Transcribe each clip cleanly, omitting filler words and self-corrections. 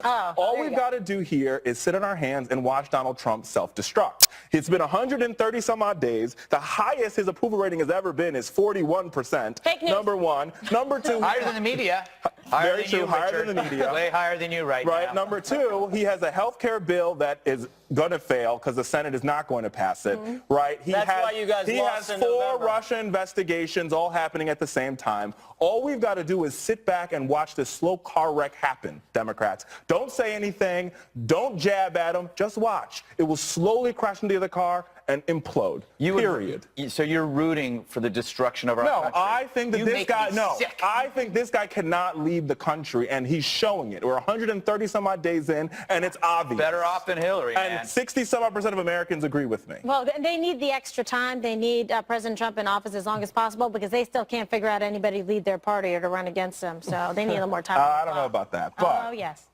All we've got to do here is sit on our hands and watch Donald Trump self-destruct. It's been 130 some odd days. The highest his approval rating has ever been is 41%. Fake news. Number one. Number two. Higher than the media. Very true. Higher than the media. Way higher than you right now. Right. Number two, he has a health care bill that is going to fail because the Senate is not going to pass it. Right. That's why you guys lost in He has 4 November. Russia investigations all happening at the same time. All we've got to do is sit back and watch this slow car wreck happen, Democrats. Don't say anything. Don't jab at him. Just watch. It will slowly crash into the car and implode. Period. So you're rooting for the destruction of our country? No, I think that this guy, I think this guy cannot lead the country, and he's showing it. We're 130 some odd days in, and it's obvious. Better off than Hillary, man. And 60 some odd % of Americans agree with me. Well, they need the extra time. They need President Trump in office as long as possible because they still can't figure out anybody to lead their party or to run against them. So they need a little more time. I don't know about that, but... Oh, yes.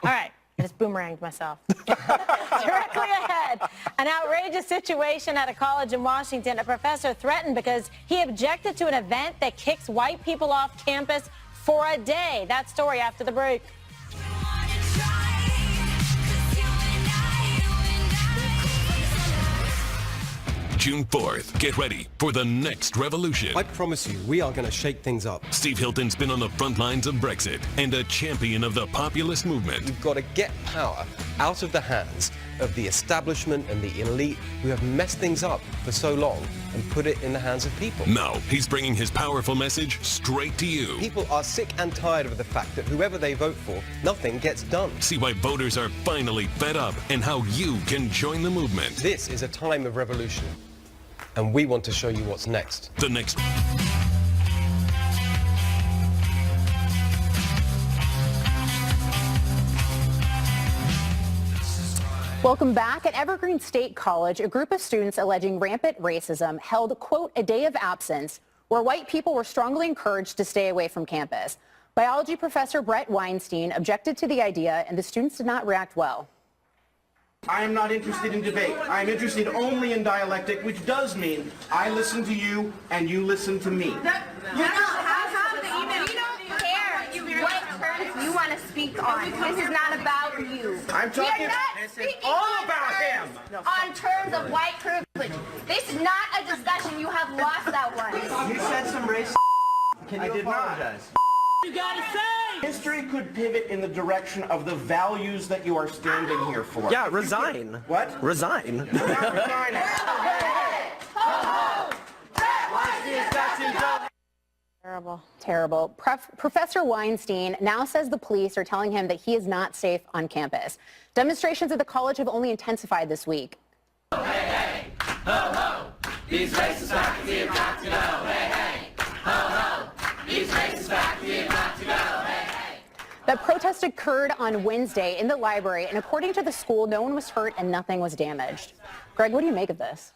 All right. I just boomeranged myself. Directly ahead, an outrageous situation at a college in Washington. A professor threatened because he objected to an event that kicks white people off campus for a day. That story after the break. June 4th, get ready for the next revolution. I promise you, we are going to shake things up. Steve Hilton's been on the front lines of Brexit and a champion of the populist movement. We've got to get power out of the hands of the establishment and the elite who have messed things up for so long and put it in the hands of people. Now, he's bringing his powerful message straight to you. People are sick and tired of the fact that whoever they vote for, nothing gets done. See why voters are finally fed up and how you can join the movement. This is a time of revolution, and we want to show you what's next. The next... Welcome back. At Evergreen State College, a group of students alleging rampant racism held, quote, a day of absence where white people were strongly encouraged to stay away from campus. Biology professor Brett Weinstein objected to the idea, and the students did not react well. I am not interested in debate. I am interested only in dialectic, which does mean I listen to you and you listen to me. You want to speak on. This is not about you. I'm talking all about him. On terms of white privilege. This is not a discussion. You have lost that one. You said some racist. I did apologize. You gotta say! History could pivot in the direction of the values that you are standing here for. Yeah, resign. What? Resign. You're not resigning. Terrible. Terrible. Professor Weinstein now says the police are telling him that he is not safe on campus. Demonstrations at the college have only intensified this week. Hey, hey, ho, ho, these racist faculty have got to go. Hey, hey, ho, ho, these racist faculty have got to go. Hey, hey. The protest occurred on Wednesday in the library, and according to the school, no one was hurt and nothing was damaged. Greg, what do you make of this?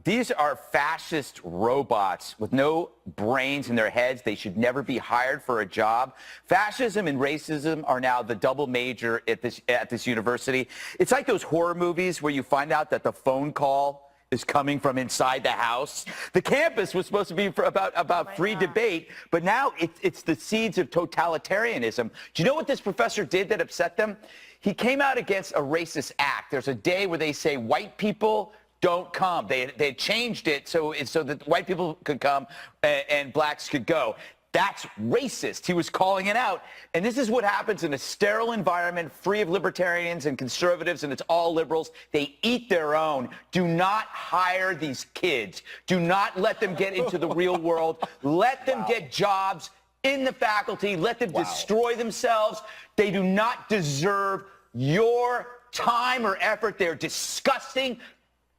These are fascist robots with no brains in their heads. They should never be hired for a job. Fascism and racism are now the double major at this university. It's like those horror movies where you find out that the phone call is coming from inside the house. The campus was supposed to be about free debate, but now it's the seeds of totalitarianism. Do you know what this professor did that upset them? He came out against a racist act. There's a day where they say white people don't come. They changed it so that white people could come and blacks could go. That's racist. He was calling it out. And this is what happens in a sterile environment, free of libertarians and conservatives, and it's all liberals. They eat their own. Do not hire these kids. Do not let them get into the real world. Let them get jobs in the faculty. Let them destroy themselves. They do not deserve your time or effort. They're disgusting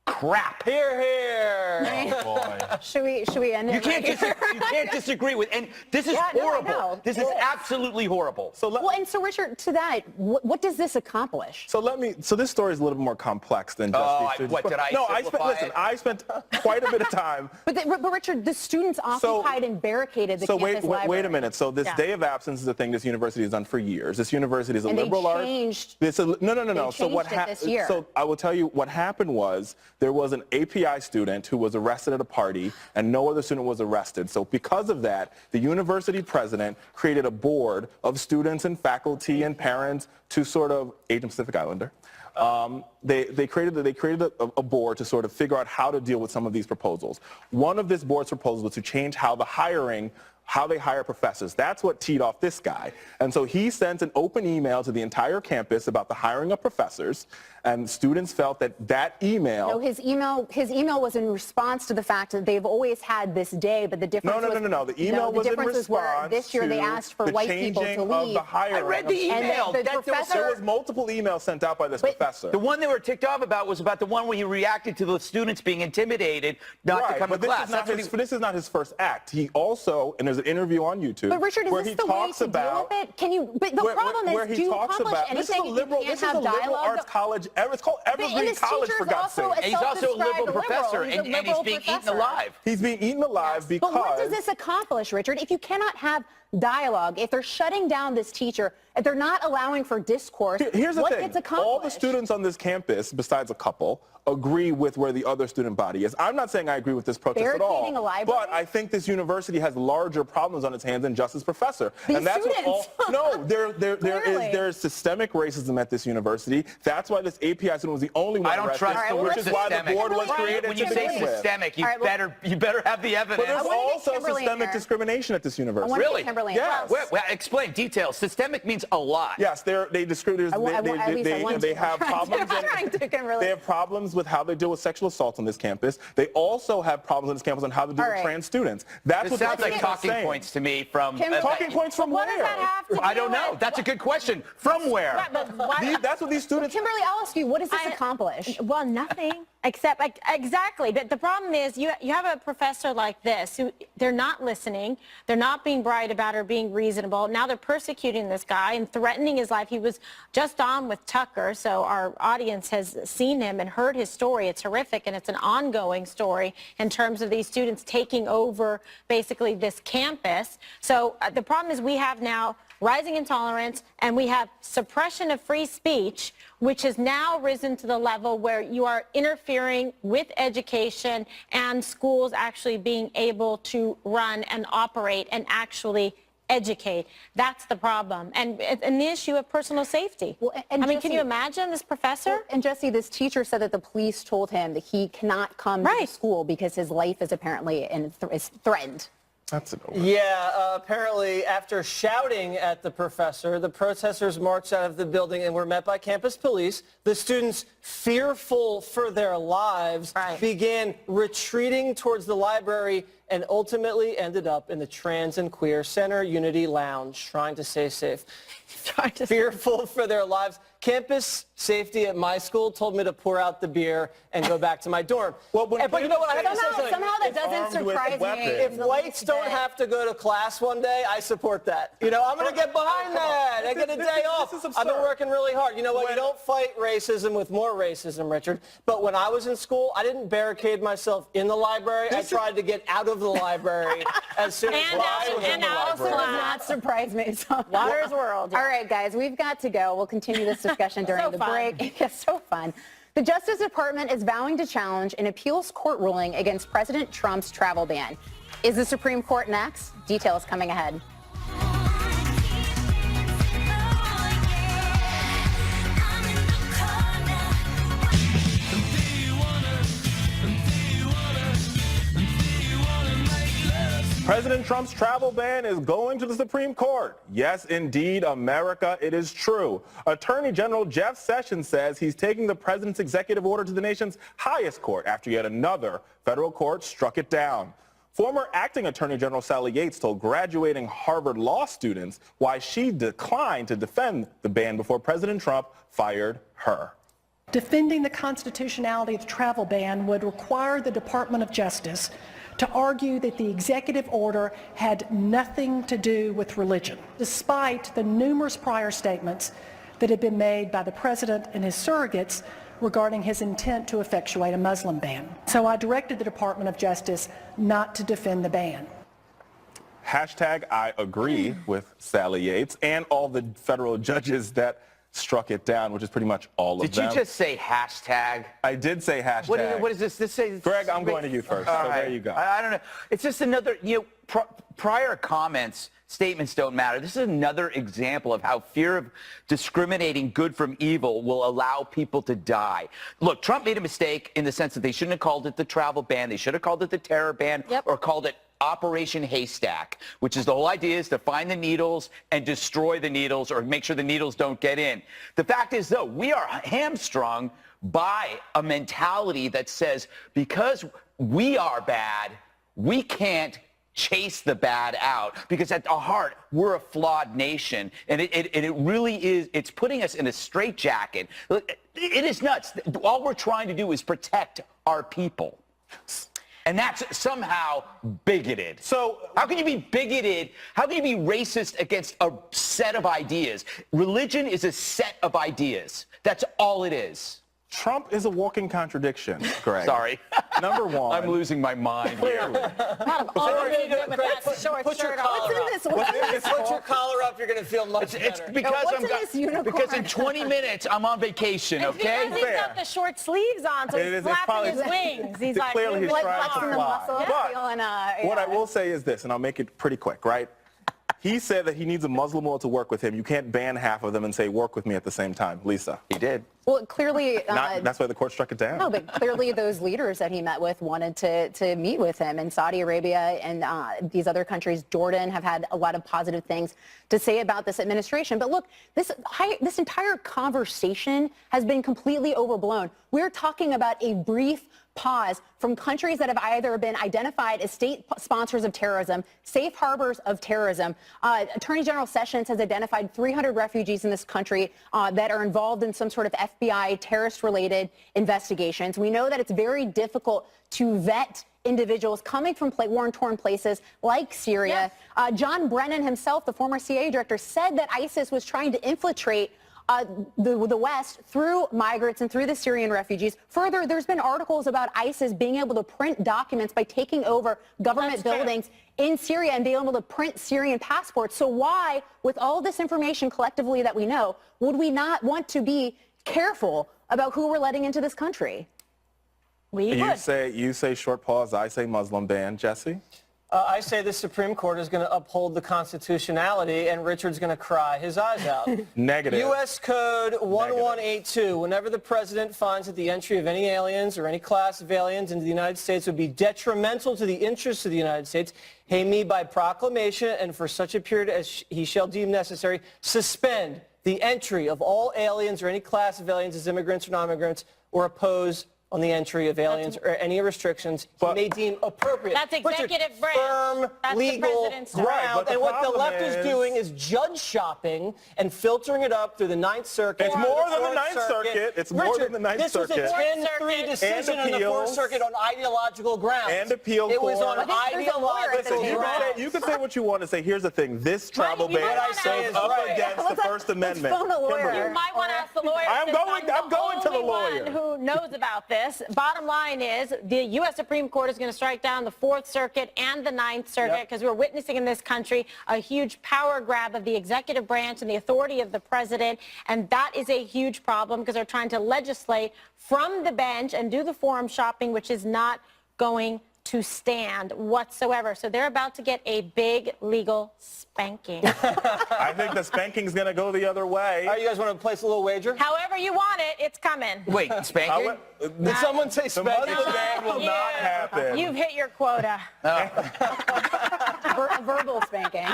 crap. Here, here. Oh, boy. Should we end it? You can't disagree with, and this is horrible. No, this is absolutely horrible. So Richard, to that, what does this accomplish? So this story is a little bit more complex than just these what did I simplify it? I spent quite a bit of time. But Richard, the students occupied and barricaded the campus library. Wait a minute. So this day of absence is a thing this university has done for years. This university is a liberal arts. No. So what happened? So I will tell you what happened was there was an API student who was arrested arrested at a party, and no other student was arrested. So because of that, the university president created a board of students and faculty and parents to sort of, Asian Pacific Islander, they created a board to sort of figure out how to deal with some of these proposals. One of this board's proposals was to change how they hire professors. That's what teed off this guy. And so he sent an open email to the entire campus about the hiring of professors, and students felt that email... No, his email was in response to the fact that they've always had this day, but the difference No. The email was in response this year they asked for the white people to changing of leave. the hiring. I read the email. And the professor... There was multiple emails sent out by this professor. The one they were ticked off about was about the one where he reacted to the students being intimidated not to come to class. This is not his first act. He also, and there's an interview on YouTube, But Richard, is where this he the way talks to about... deal with it? Can you? But the problem is, do you accomplish anything if you can't This is a have liberal dialogue? arts college. It's called Evergreen College, for God's sake. And he's also a liberal professor, and he's being eaten alive. He's being eaten alive because... But what does this accomplish, Richard? If you cannot have dialogue, if they're shutting down this teacher, if they're not allowing for discourse, here's the what thing. gets accomplished? All the students on this campus, besides a couple, agree with where the other student body is. I'm not saying I agree with this protest at all, Barricading a library? but I think this university has larger problems on its hands than just its professor. These and that's students. there is systemic racism at this university. That's why this API student was the only one I don't arrested, trust the word which is why the systemic. board was created When to you say begin with. systemic, you better have the evidence. But there's I wanna get also Kimberly in systemic here. discrimination at this university. wanna get Really? Kimberly in. Yes. Well, explain details. Systemic means a lot. Yes, they discriminate. They have problems. They have problems with how they deal with sexual assault on this campus. They also have problems on this campus on how to deal with trans students. That's This what sounds this like is talking saying. points to me from... Talking points from What where? does that have to do I don't know. with- That's a good question. From where? Right, but why- That's what these students... Kimberly, I'll ask you, what does this accomplish? Well, nothing. Except, exactly. But the problem is you have a professor like this who they're not listening. They're not being bright about or being reasonable. Now they're persecuting this guy and threatening his life. He was just on with Tucker, so our audience has seen him and heard his story. It's horrific, and it's an ongoing story in terms of these students taking over basically this campus. So the problem is we have now rising intolerance, and we have suppression of free speech, which has now risen to the level where you are interfering with education and schools actually being able to run and operate and actually educate. That's the problem. And the issue of personal safety. Well, and I mean, Jesse, can you imagine this professor? And Jesse, this teacher said that the police told him that he cannot come to the school because his life is apparently is threatened. That's it. Yeah, apparently after shouting at the professor, the protesters marched out of the building and were met by campus police. The students, fearful for their lives, began retreating towards the library and ultimately ended up in the Trans and Queer Center Unity Lounge, trying to stay safe. Fearful for their lives. Campus safety at my school told me to pour out the beer and go back to my dorm. But you know what? I have to say something. Somehow that doesn't surprise me. If whites don't have to go to class one day, I support that. You know, I'm going to get behind that. I get a day off. I've been working really hard. You know what? You don't fight racism with more racism, Richard. But when I was in school, I didn't barricade myself in the library. I tried to get out of the library as soon as I was in the library. Does not surprise me. Water's world. All right, guys, we've got to go. We'll continue this discussion during So the fun. break. It's so fun. The Justice Department is vowing to challenge an appeals court ruling against President Trump's travel ban. Is the Supreme Court next? Details coming ahead. President Trump's travel ban is going to the Supreme Court. Yes, indeed, America, it is true. Attorney General Jeff Sessions says he's taking the president's executive order to the nation's highest court after yet another federal court struck it down. Former acting Attorney General Sally Yates told graduating Harvard law students why she declined to defend the ban before President Trump fired her. Defending the constitutionality of the travel ban would require the Department of Justice to argue that the executive order had nothing to do with religion, despite the numerous prior statements that had been made by the president and his surrogates regarding his intent to effectuate a Muslim ban. So I directed the Department of Justice not to defend the ban. Hashtag I agree with Sally Yates and all the federal judges that struck it down, which is pretty much all of them. Did you just say hashtag? I did say hashtag. What is this? This says. Greg, I'm going to you first. So there you go. I don't know. It's just another, prior comments, statements don't matter. This is another example of how fear of discriminating good from evil will allow people to die. Look, Trump made a mistake in the sense that they shouldn't have called it the travel ban. They should have called it the terror ban or called it Operation Haystack, which is the whole idea is to find the needles and destroy the needles or make sure the needles don't get in. The fact is, though, we are hamstrung by a mentality that says because we are bad, we can't chase the bad out because at our heart, we're a flawed nation. And it really is, it's putting us in a straitjacket. It is nuts. All we're trying to do is protect our people. And that's somehow bigoted. So how can you be bigoted? How can you be racist against a set of ideas? Religion is a set of ideas. That's all it is. Trump is a walking contradiction, Greg. Sorry. Number one. I'm losing my mind here. Put your collar up. You're going to feel much better. It's because in 20 minutes, I'm on vacation, okay? Because he's got the short sleeves on, so he's flapping his wings. He's like, clearly he's trying to fly. But what I will say is this, and I'll make it pretty quick, right? He said that he needs a Muslim world to work with him. You can't ban half of them and say, work with me at the same time. Lisa. He did. Well, clearly... that's why the court struck it down. No, but clearly those leaders that he met with wanted to meet with him. And Saudi Arabia and these other countries, Jordan, have had a lot of positive things to say about this administration. But look, this entire conversation has been completely overblown. We're talking about a brief pause from countries that have either been identified as state sponsors of terrorism, safe harbors of terrorism. Attorney General Sessions has identified 300 refugees in this country that are involved in some sort of FBI terrorist-related investigations. We know that it's very difficult to vet individuals coming from war-torn places like Syria. John Brennan himself, the former CIA director, said that ISIS was trying to infiltrate the West through migrants and through the Syrian refugees. Further, there's been articles about ISIS being able to print documents by taking over government buildings in Syria and being able to print Syrian passports. So why, with all this information collectively that we know, would we not want to be careful about who we're letting into this country? You say short pause, I say Muslim ban. Jesse? I say the Supreme Court is going to uphold the constitutionality, and Richard's going to cry his eyes out. Negative. U.S. Code 1182. Whenever the president finds that the entry of any aliens or any class of aliens into the United States would be detrimental to the interests of the United States, he may, by proclamation and for such a period as he shall deem necessary, suspend the entry of all aliens or any class of aliens as immigrants or non-immigrants, or oppose on the entry of aliens or any restrictions he may deem appropriate. That's executive branch. Firm, That's legal ground. Right, and what the left is doing is judge shopping and filtering it up through the Ninth Circuit. It's more than the Ninth Circuit. It's more than the Ninth Circuit. This was a 10-3 decision in the Fourth Circuit on ideological grounds. And appeal It was court. on ideological grounds. You can say what you want to say. Here's the thing. This travel ban goes up against the First Amendment. You might want to ask the lawyer. I'm going to the lawyer. One who knows about this. Bottom line is the U.S. Supreme Court is going to strike down the Fourth Circuit and the Ninth Circuit because we're witnessing in this country a huge power grab of the executive branch and the authority of the president. And that is a huge problem because they're trying to legislate from the bench and do the forum shopping, which is not going to stand whatsoever. So they're about to get a big legal spanking. I think the spanking's going to go the other way. All right, you guys want to place a little wager? However you want it, it's coming. Wait, spanking? Did someone say spanking? The Muslim ban will not happen. You've hit your quota. Verbal spanking.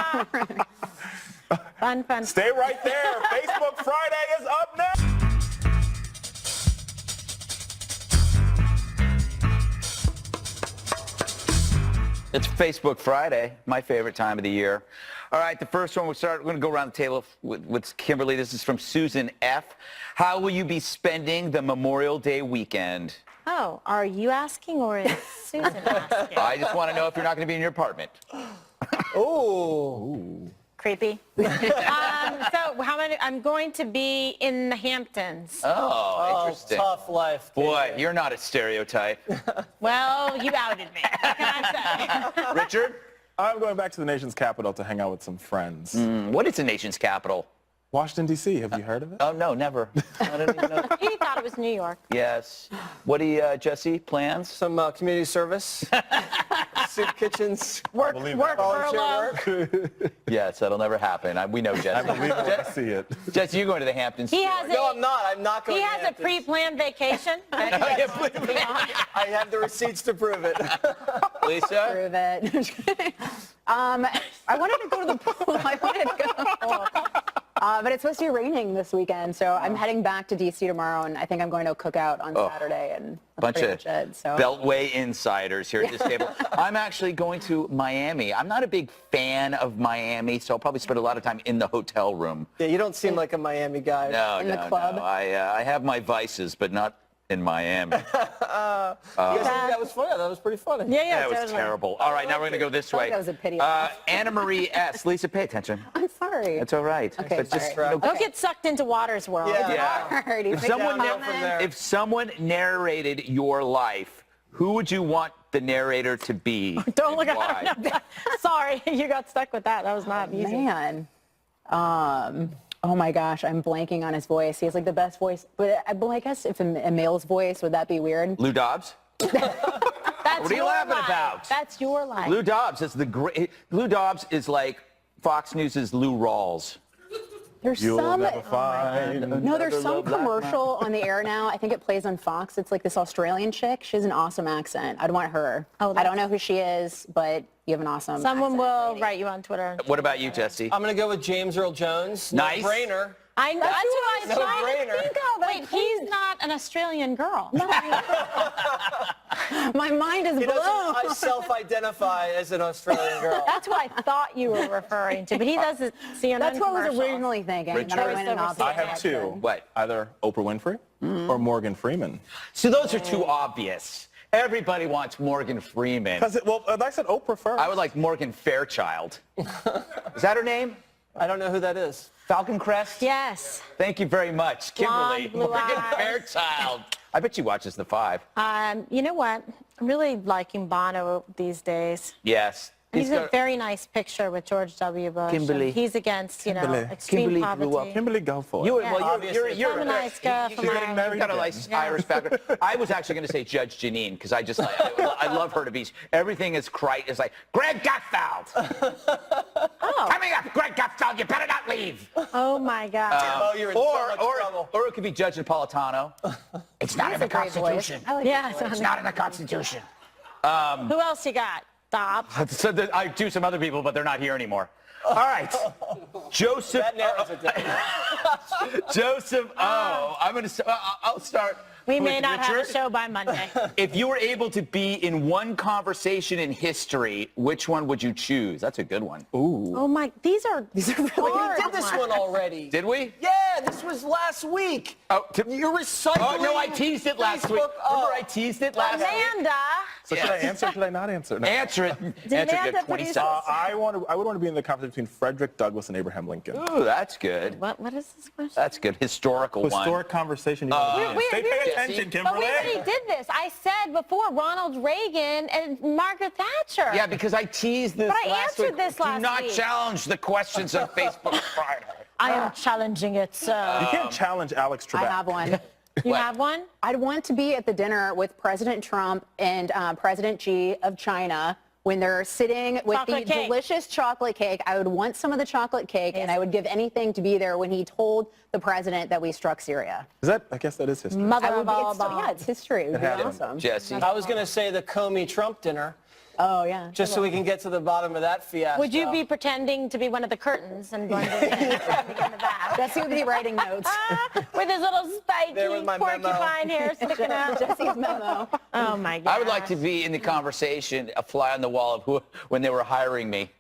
Fun. Stay right there. Facebook Friday is up next. It's Facebook Friday, my favorite time of the year. All right, the first one we're going to go around the table with Kimberly. This is from Susan F. How will you be spending the Memorial Day weekend? Oh, are you asking or is Susan asking? I just want to know if you're not going to be in your apartment. Ooh. Creepy. So how many? I'm going to be in the Hamptons. Oh, interesting. Tough life. Boy, you're not a stereotype. Well, you outed me. What can I say? Richard? I'm going back to the nation's capital to hang out with some friends. What is the nation's capital? Washington, D.C. Have you heard of it? Oh, no, never. I didn't even know. He thought it was New York. Yes. What do you, Jesse, plans? Some community service, soup kitchens, Work volunteer furlough. work. Yes, that'll never happen. We know Jesse. I believe it when I see it. Jesse, you're going to the Hamptons. He too, has aren't a- you? No, I'm not. I'm not going He to has a Hamptons. pre-planned vacation. I have the receipts to prove it. Lisa? Prove it. I wanted to go to the pool. I wanted to go to the pool. But it's supposed to be raining this weekend, so I'm heading back to D.C. tomorrow, and I think I'm going to a cookout on Saturday, and that's Bunch pretty of much it. So. Beltway insiders here at this table. I'm actually going to Miami. I'm not a big fan of Miami, so I'll probably spend a lot of time in the hotel room. Yeah, you don't seem like a Miami guy. No, In the no, club? no. I have my vices, but not in Miami. You guys think that was funny? That was pretty funny. Yeah, That was totally. terrible. All right, now we're going to go this way. that was a pity. Anna Marie S. Lisa, pay attention. I'm sorry. It's all right. Okay, But just, sorry. Don't get sucked into Water's world. Yeah. yeah. Alrighty, If pick someone, that up from there. if someone narrated your life, who would you want the narrator to be? Don't look and why? at him. Sorry, you got stuck with that. That was not easy. Man. Oh my gosh, I'm blanking on his voice. He has like the best voice. But I guess if a male's voice, would that be weird? Lou Dobbs? That's What are you your laughing life. about? That's your life. Lou Dobbs is the great. Lou Dobbs is like Fox News' Lou Rawls. There's You'll some. never find. No, there's another some love like commercial on the air now. I think it plays on Fox. It's like this Australian chick. She has an awesome accent. I'd want her. Oh, I don't know who she is, but you have an awesome Someone accent, will lady. write you on Twitter. What about you, Jesse? I'm going to go with James Earl Jones. Nice. No brainer. I know. That's what I was No trying brainer. to think of. Wait, he's not an Australian girl. My mind is He doesn't blown. self-identify as an Australian girl. That's what I thought you were referring to, but he does it CNN That's what I was commercials. originally thinking. Then I went in opposite I have two. direction. What? Either Oprah Winfrey or Morgan Freeman. So those are too obvious. Everybody wants Morgan Freeman. Because, I said Oprah first. I would like Morgan Fairchild. Is that her name? I don't know who that is. Falcon Crest? Yes. Thank you very much, Kimberly. Blonde, blue Morgan eyes. Fairchild. I bet she watches The Five. You know what? I'm really liking Bono these days. Yes. He's a got- very nice picture with George W. Bush. Kimberly. And he's against, Kimberly. extreme Kimberly poverty. grew up. Kimberly, go for it. You, Yeah. well, Obviously. you're I'm a nice girl you- from you've Ireland. got a nice Yeah. Irish background. I was actually going to say Judge Janine because I love her to be. Everything is Christ. It's like Greg Gutfeld. Coming up, Greg Gutfeld. You better not leave. Oh, my God. Oh, you're in so much trouble. Or it could be Judge Napolitano. It's not in the Great voice. Constitution. I like Yeah, that so- voice. It's not in the Constitution. Who else you got? Dobbs. So I do some other people, but they're not here anymore. All right. Joseph. That narrows it down. Joseph O. I'm going to. I'll start. We with may not have a Richard. show by Monday. If you were able to be in one conversation in history, which one would you choose? That's a good one. Ooh. Oh, my. These are really We did this one already. Did we? Yeah, this was last week. Oh, You're recycling. oh no, I teased it last week. Facebook. Oh. Remember, I teased it last week. Amanda. So should I answer or should I not answer? No. Answer it. Did Answer Amanda it. 20 produce seconds. I would want to be in the competition between Frederick Douglass and Abraham Lincoln. Ooh, that's good. What is this question? That's good. Historical one. Historic conversation. You want to be in. we- Stay we- pay Jesse. attention, But Kimberly. we already did this. I said before Ronald Reagan and Margaret Thatcher. Yeah, because I teased this But I last answered week. this last Do not week. challenge the questions on Facebook Friday. I am challenging it, sir. You can't challenge Alex Trebek. I have one. You have one? I'd want to be at the dinner with President Trump and President Xi of China when they're sitting with Chocolate the cake. delicious chocolate cake. I would want some of the chocolate cake, and I would give anything to be there when he told the president that we struck Syria. Is that? I guess that is history. Mother I would of be, all it's, balls. yeah, it's history. It would be happened. awesome. Jesse. I was going to say the Comey Trump dinner, Oh, yeah. just so we can get to the bottom of that fiasco. Would you be pretending to be one of the curtains and blending in in the back? Jesse would be writing notes. With his little There spiky with my memo. porcupine hair sticking out. Jesse's memo. Oh, my God. I would like to be in the conversation, a fly on the wall of who, when they were hiring me.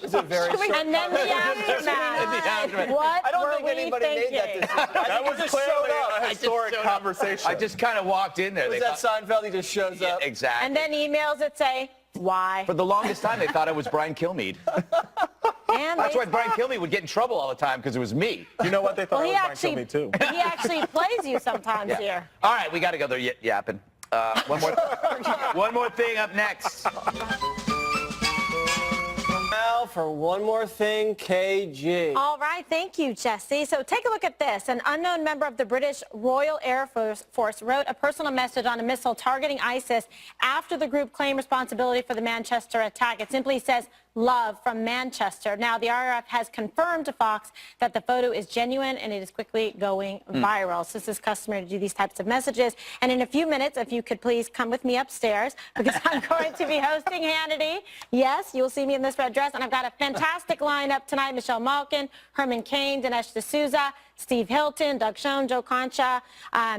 It's a very short And then the In the aftermath. aftermath. What I don't were think we anybody made that thinking? decision. That was just clearly showed up. a historic showed up. conversation. I just kind of walked in there. Was They that thought, Seinfeld? He just shows yeah, up. exactly. And then emails that say, why? For the longest time, they thought I was Brian Kilmeade. And That's they why Brian thought- Kilmeade would get in trouble all the time, because it was me. You know what they thought Well, he I was Brian actually, Kilmeade too. he actually plays you sometimes here. All right, we got to go there yapping. One more thing up next. for one more thing, KG. All right, thank you, Jesse. So take a look at this. An unknown member of the British Royal Air Force wrote a personal message on a missile targeting ISIS after the group claimed responsibility for the Manchester attack. It simply says, "Love from Manchester." Now, the RAF has confirmed to Fox that the photo is genuine and it is quickly going viral. So this is customary to do these types of messages. And in a few minutes, if you could please come with me upstairs, because I'm going to be hosting Hannity. Yes, you'll see me in this red dress. And I've got a fantastic lineup tonight. Michelle Malkin, Herman Cain, Dinesh D'Souza, Steve Hilton, Doug Schoen, Joe Concha,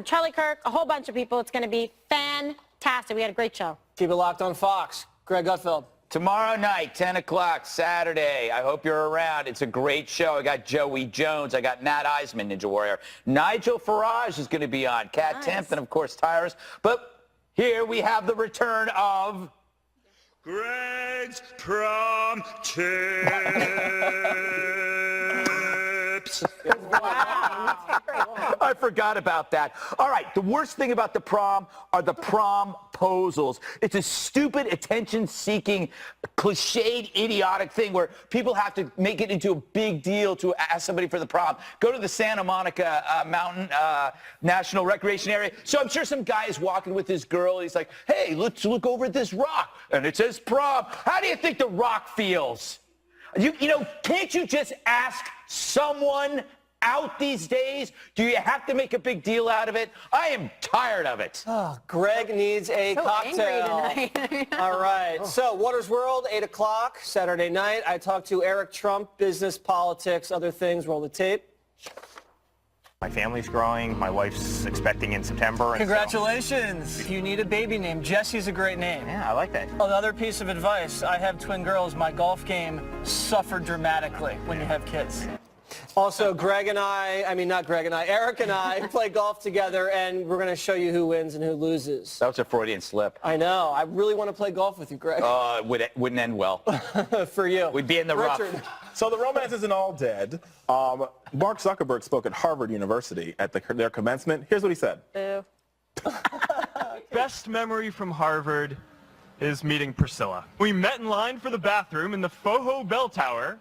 Charlie Kirk, a whole bunch of people. It's going to be fantastic. We had a great show. Keep it locked on Fox. Greg Gutfeld. Tomorrow night, 10 o'clock, Saturday. I hope you're around. It's a great show. I got Joey Jones. I got Matt Eisman, Ninja Warrior. Nigel Farage is going to be on. Kat Timpf and, of course, Tyrus. But here we have the return of Greg's Prom Tips. I forgot about that. All right, the worst thing about the prom are the promposals. It's a stupid, attention-seeking, cliched, idiotic thing where people have to make it into a big deal to ask somebody for the prom. Go to the Santa Monica Mountain National Recreation Area. So I'm sure some guy is walking with his girl. He's like, "Hey, let's look over at this rock." And it says prom. How do you think the rock feels? You know, can't you just ask someone out these days? Do you have to make a big deal out of it? I am tired of it. Oh, Greg needs a cocktail. Angry tonight. All right. So, Water's World, 8 o'clock, Saturday night. I talked to Eric Trump, business, politics, other things. Roll the tape. My family's growing. My wife's expecting in September. Congratulations. If you need a baby name, Jesse's a great name. Yeah, I like that. Another piece of advice. I have twin girls. My golf game suffered dramatically when you have kids. Also, Eric and I play golf together, and we're going to show you who wins and who loses. That was a Freudian slip. I know. I really want to play golf with you, Greg. It wouldn't end well. For you. We'd be in the Richard. rough. So the romance isn't all dead. Mark Zuckerberg spoke at Harvard University at their commencement. Here's what he said. Boo. Best memory from Harvard is meeting Priscilla. We met in line for the bathroom in the Soho Bell Tower,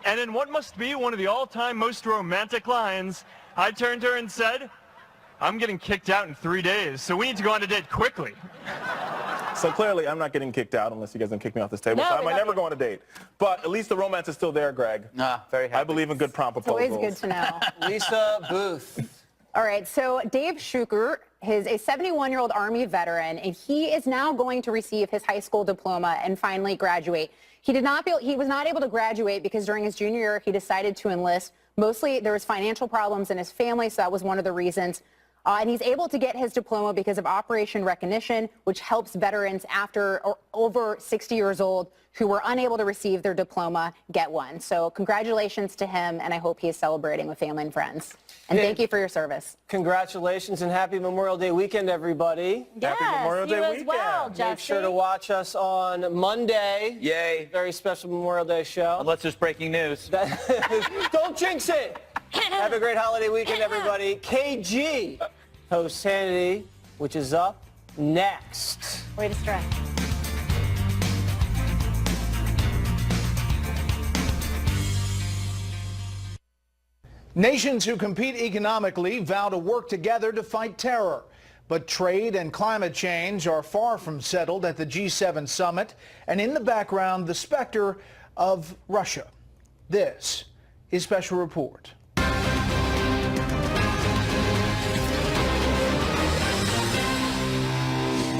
and in what must be one of the all-time most romantic lines, I turned to her and said, "I'm getting kicked out in 3 days, so we need to go on a date quickly." So clearly, I'm not getting kicked out unless you guys don't kick me off this table. So I might never go on a date. But at least the romance is still there, Greg. Very happy. I believe in good prom proposals. It's always good to know. Lisa Booth. All right, so Dave Schuker is a 71-year-old Army veteran, and he is now going to receive his high school diploma and finally graduate. He was not able to graduate because during his junior year, he decided to enlist. Mostly there was financial problems in his family, so that was one of the reasons. And he's able to get his diploma because of Operation Recognition, which helps veterans after or over 60 years old who were unable to receive their diploma get one. So congratulations to him, and I hope he is celebrating with family and friends. And thank you for your service. Congratulations and happy Memorial Day weekend, everybody. Yes, Happy Memorial Day you as weekend. well, Jesse. Make sure to watch us on Monday. Yay. Very special Memorial Day show. Unless there's breaking news. Don't jinx it. Have a great holiday weekend, everybody. KG hosts Hannity, which is up next. Way to stretch. Nations who compete economically vow to work together to fight terror. But trade and climate change are far from settled at the G7 summit. And in the background, the specter of Russia. This is Special Report.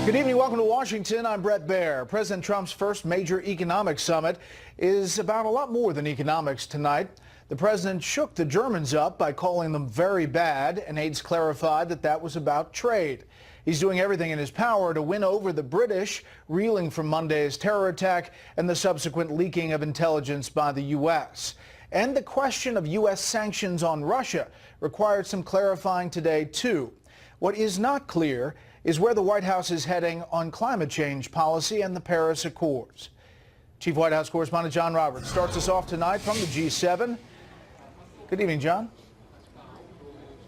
Good evening. Welcome to Washington. I'm Brett Baer. President Trump's first major economic summit is about a lot more than economics tonight. The president shook the Germans up by calling them very bad, and aides clarified that that was about trade. He's doing everything in his power to win over the British, reeling from Monday's terror attack and the subsequent leaking of intelligence by the U.S. And the question of U.S. sanctions on Russia required some clarifying today, too. What is not clear is where the White House is heading on climate change policy and the Paris Accords. Chief White House correspondent John Roberts starts us off tonight from the G7. Good evening, John.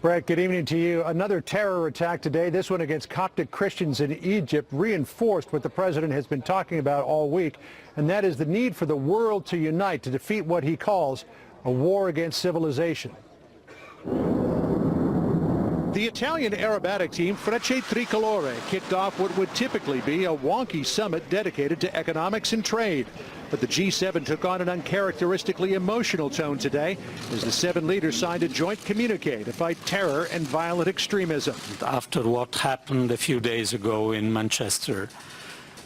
Brett, good evening to you. Another terror attack today, this one against Coptic Christians in Egypt, reinforced what the president has been talking about all week, and that is the need for the world to unite to defeat what he calls a war against civilization. The Italian aerobatic team Frecce Tricolore kicked off what would typically be a wonky summit dedicated to economics and trade. But the G7 took on an uncharacteristically emotional tone today as the 7 leaders signed a joint communique to fight terror and violent extremism. After what happened a few days ago in Manchester,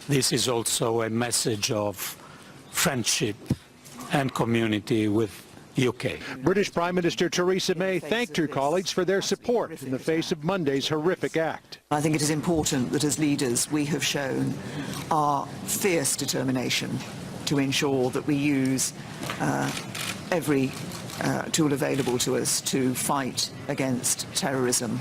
this is also a message of friendship and community with UK. British Prime Minister Theresa May thanked her colleagues for their support in the face of Monday's horrific act. I think it is important that as leaders we have shown our fierce determination to ensure that we use every tool available to us to fight against terrorism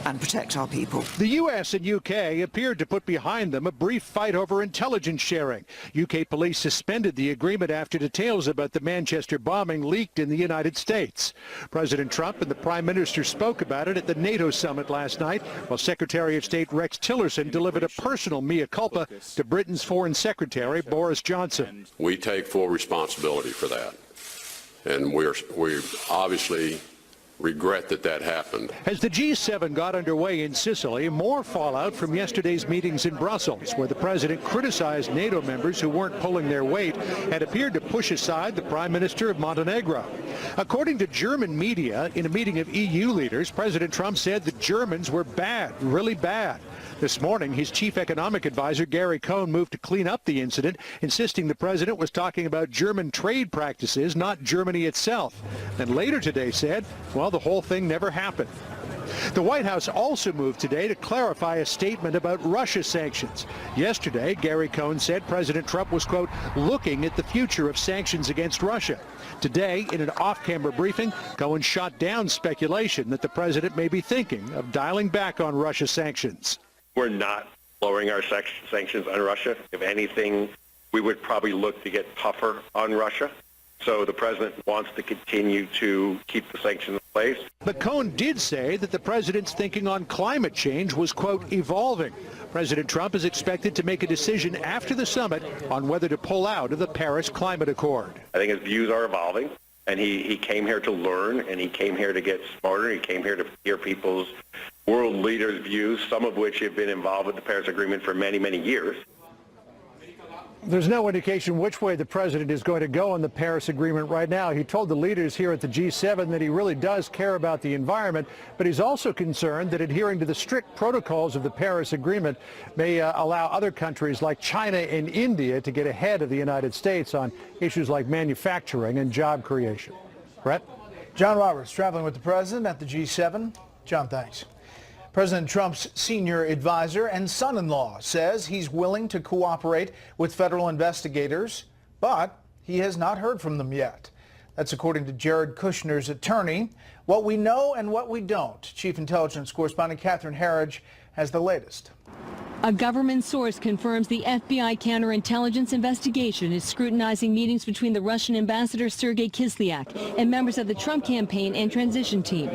and protect our people. The US and UK appeared to put behind them a brief fight over intelligence sharing. UK police suspended the agreement after details about the Manchester bombing leaked in the United States. President Trump and the Prime Minister spoke about it at the NATO summit last night, while Secretary of State Rex Tillerson delivered a personal mea culpa to Britain's Foreign Secretary Boris Johnson. We take full responsibility for that, and we obviously regret that happened. As the G7 got underway in Sicily, more fallout from yesterday's meetings in Brussels, where the president criticized NATO members who weren't pulling their weight and appeared to push aside the Prime Minister of Montenegro. According to German media, in a meeting of EU leaders, President Trump said the Germans were bad, really bad. This morning, his chief economic advisor, Gary Cohn, moved to clean up the incident, insisting the president was talking about German trade practices, not Germany itself. And later today said, well, the whole thing never happened. The White House also moved today to clarify a statement about Russia sanctions. Yesterday, Gary Cohn said President Trump was, quote, looking at the future of sanctions against Russia. Today, in an off-camera briefing, Cohen shot down speculation that the president may be thinking of dialing back on Russia sanctions. We're not lowering our sanctions on Russia. If anything, we would probably look to get tougher on Russia. So the president wants to continue to keep the sanctions in place. But Cohn did say that the president's thinking on climate change was, quote, evolving. President Trump is expected to make a decision after the summit on whether to pull out of the Paris Climate Accord. I think his views are evolving, and he came here to learn, and he came here to get smarter. He came here to hear people's world leaders' views, some of which have been involved with the Paris Agreement for many, many years. There's no indication which way the president is going to go on the Paris Agreement right now. He told the leaders here at the G7 that he really does care about the environment, but he's also concerned that adhering to the strict protocols of the Paris Agreement may allow other countries like China and India to get ahead of the United States on issues like manufacturing and job creation. Brett? John Roberts traveling with the president at the G7. John, thanks. President Trump's senior advisor and son-in-law says he's willing to cooperate with federal investigators, but he has not heard from them yet. That's according to Jared Kushner's attorney. What we know and what we don't. Chief Intelligence Correspondent Catherine Herridge has the latest. A government source confirms the FBI counterintelligence investigation is scrutinizing meetings between the Russian ambassador Sergei Kislyak and members of the Trump campaign and transition team.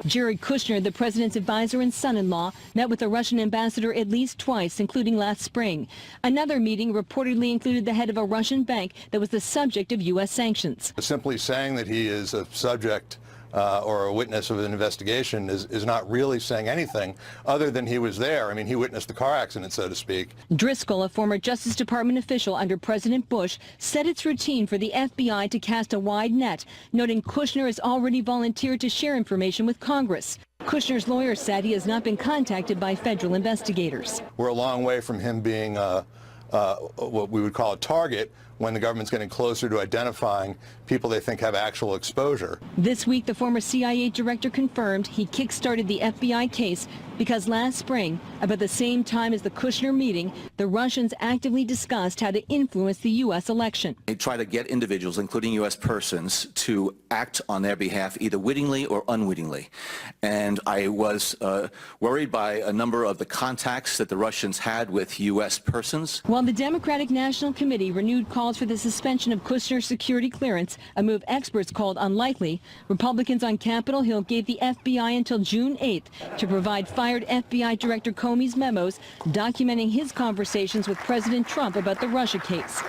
Jared Kushner, the president's advisor and son-in-law, met with the Russian ambassador at least twice, including last spring. Another meeting reportedly included the head of a Russian bank that was the subject of U.S. sanctions. Simply saying that he is a subject or a witness of an investigation is not really saying anything other than he was there. I mean, he witnessed the car accident, so to speak. Driscoll, a former Justice Department official under President Bush, said it's routine for the FBI to cast a wide net, noting Kushner has already volunteered to share information with Congress. Kushner's lawyer said he has not been contacted by federal investigators. We're a long way from him being what we would call a target when the government's getting closer to identifying people they think have actual exposure. This week, the former CIA director confirmed he kick-started the FBI case because last spring, about the same time as the Kushner meeting, the Russians actively discussed how to influence the U.S. election. They try to get individuals, including U.S. persons, to act on their behalf either wittingly or unwittingly. And I was worried by a number of the contacts that the Russians had with U.S. persons. While the Democratic National Committee renewed calls for the suspension of Kushner's security clearance, a move experts called unlikely, Republicans on Capitol Hill gave the FBI until June 8th to provide fired FBI Director Comey's memos documenting his conversations with President Trump about the Russia case.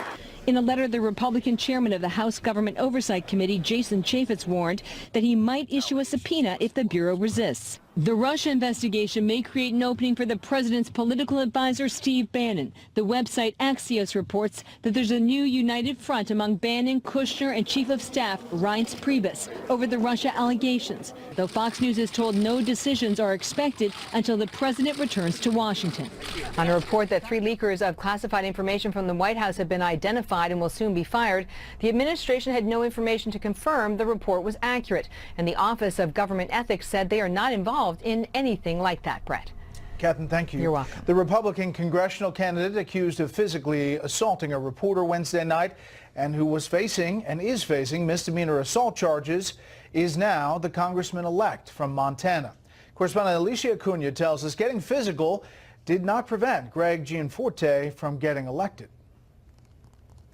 In a letter, the Republican chairman of the House Government Oversight Committee, Jason Chaffetz, warned that he might issue a subpoena if the Bureau resists. The Russia investigation may create an opening for the president's political advisor, Steve Bannon. The website Axios reports that there's a new united front among Bannon, Kushner, and Chief of Staff Reince Priebus over the Russia allegations, though Fox News is told no decisions are expected until the president returns to Washington. On a report that 3 leakers of classified information from the White House have been identified and will soon be fired, the administration had no information to confirm the report was accurate, and the Office of Government Ethics said they are not involved in anything like that, Brett. Catherine, thank you. You're welcome. The Republican congressional candidate accused of physically assaulting a reporter Wednesday night and who was facing and is facing misdemeanor assault charges is now the congressman-elect from Montana. Correspondent Alicia Acuna tells us getting physical did not prevent Greg Gianforte from getting elected.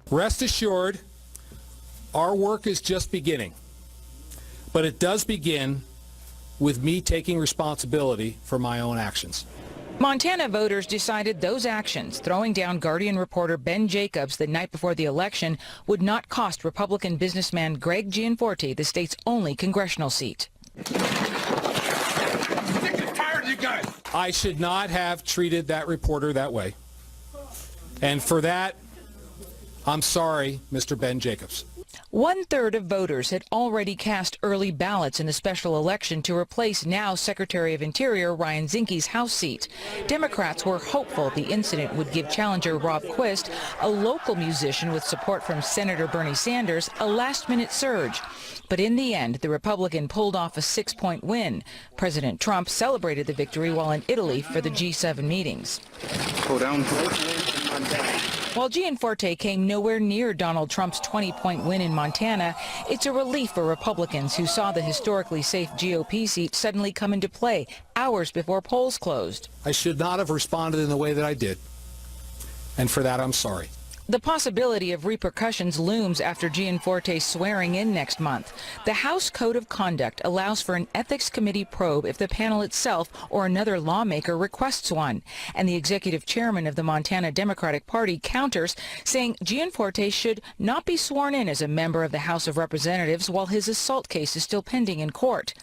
Rest assured, our work is just beginning, but it does begin with me taking responsibility for my own actions. Montana voters decided those actions, throwing down Guardian reporter Ben Jacobs the night before the election, would not cost Republican businessman Greg Gianforte the state's only congressional seat. I should not have treated that reporter that way. And for that, I'm sorry, Mr. Ben Jacobs. 1/3 of voters had already cast early ballots in the special election to replace now Secretary of Interior Ryan Zinke's House seat. Democrats were hopeful the incident would give challenger Rob Quist, a local musician with support from Senator Bernie Sanders, a last-minute surge. But in the end, the Republican pulled off a 6-point win. President Trump celebrated the victory while in Italy for the G7 meetings. Go down. While Gianforte came nowhere near Donald Trump's 20-point win in Montana, it's a relief for Republicans who saw the historically safe GOP seat suddenly come into play hours before polls closed. I should not have responded in the way that I did, and for that I'm sorry. The possibility of repercussions looms after Gianforte's swearing in next month. The House Code of Conduct allows for an ethics committee probe if the panel itself or another lawmaker requests one. And the executive chairman of the Montana Democratic Party counters, saying Gianforte should not be sworn in as a member of the House of Representatives while his assault case is still pending in court.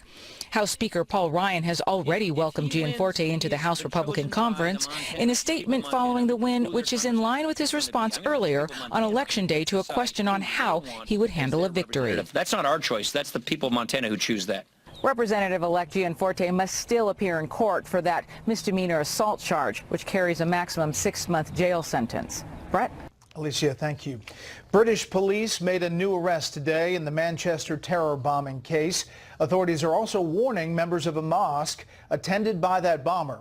House Speaker Paul Ryan has already welcomed Gianforte into the House Republican Conference in a statement following the win, which is in line with his response earlier on Election Day to a question on how he would handle a victory. That's not our choice. That's the people of Montana who choose that. Representative-elect Gianforte must still appear in court for that misdemeanor assault charge, which carries a maximum 6-month jail sentence. Brett? Alicia, thank you. British police made a new arrest today in the Manchester terror bombing case. Authorities are also warning members of a mosque attended by that bomber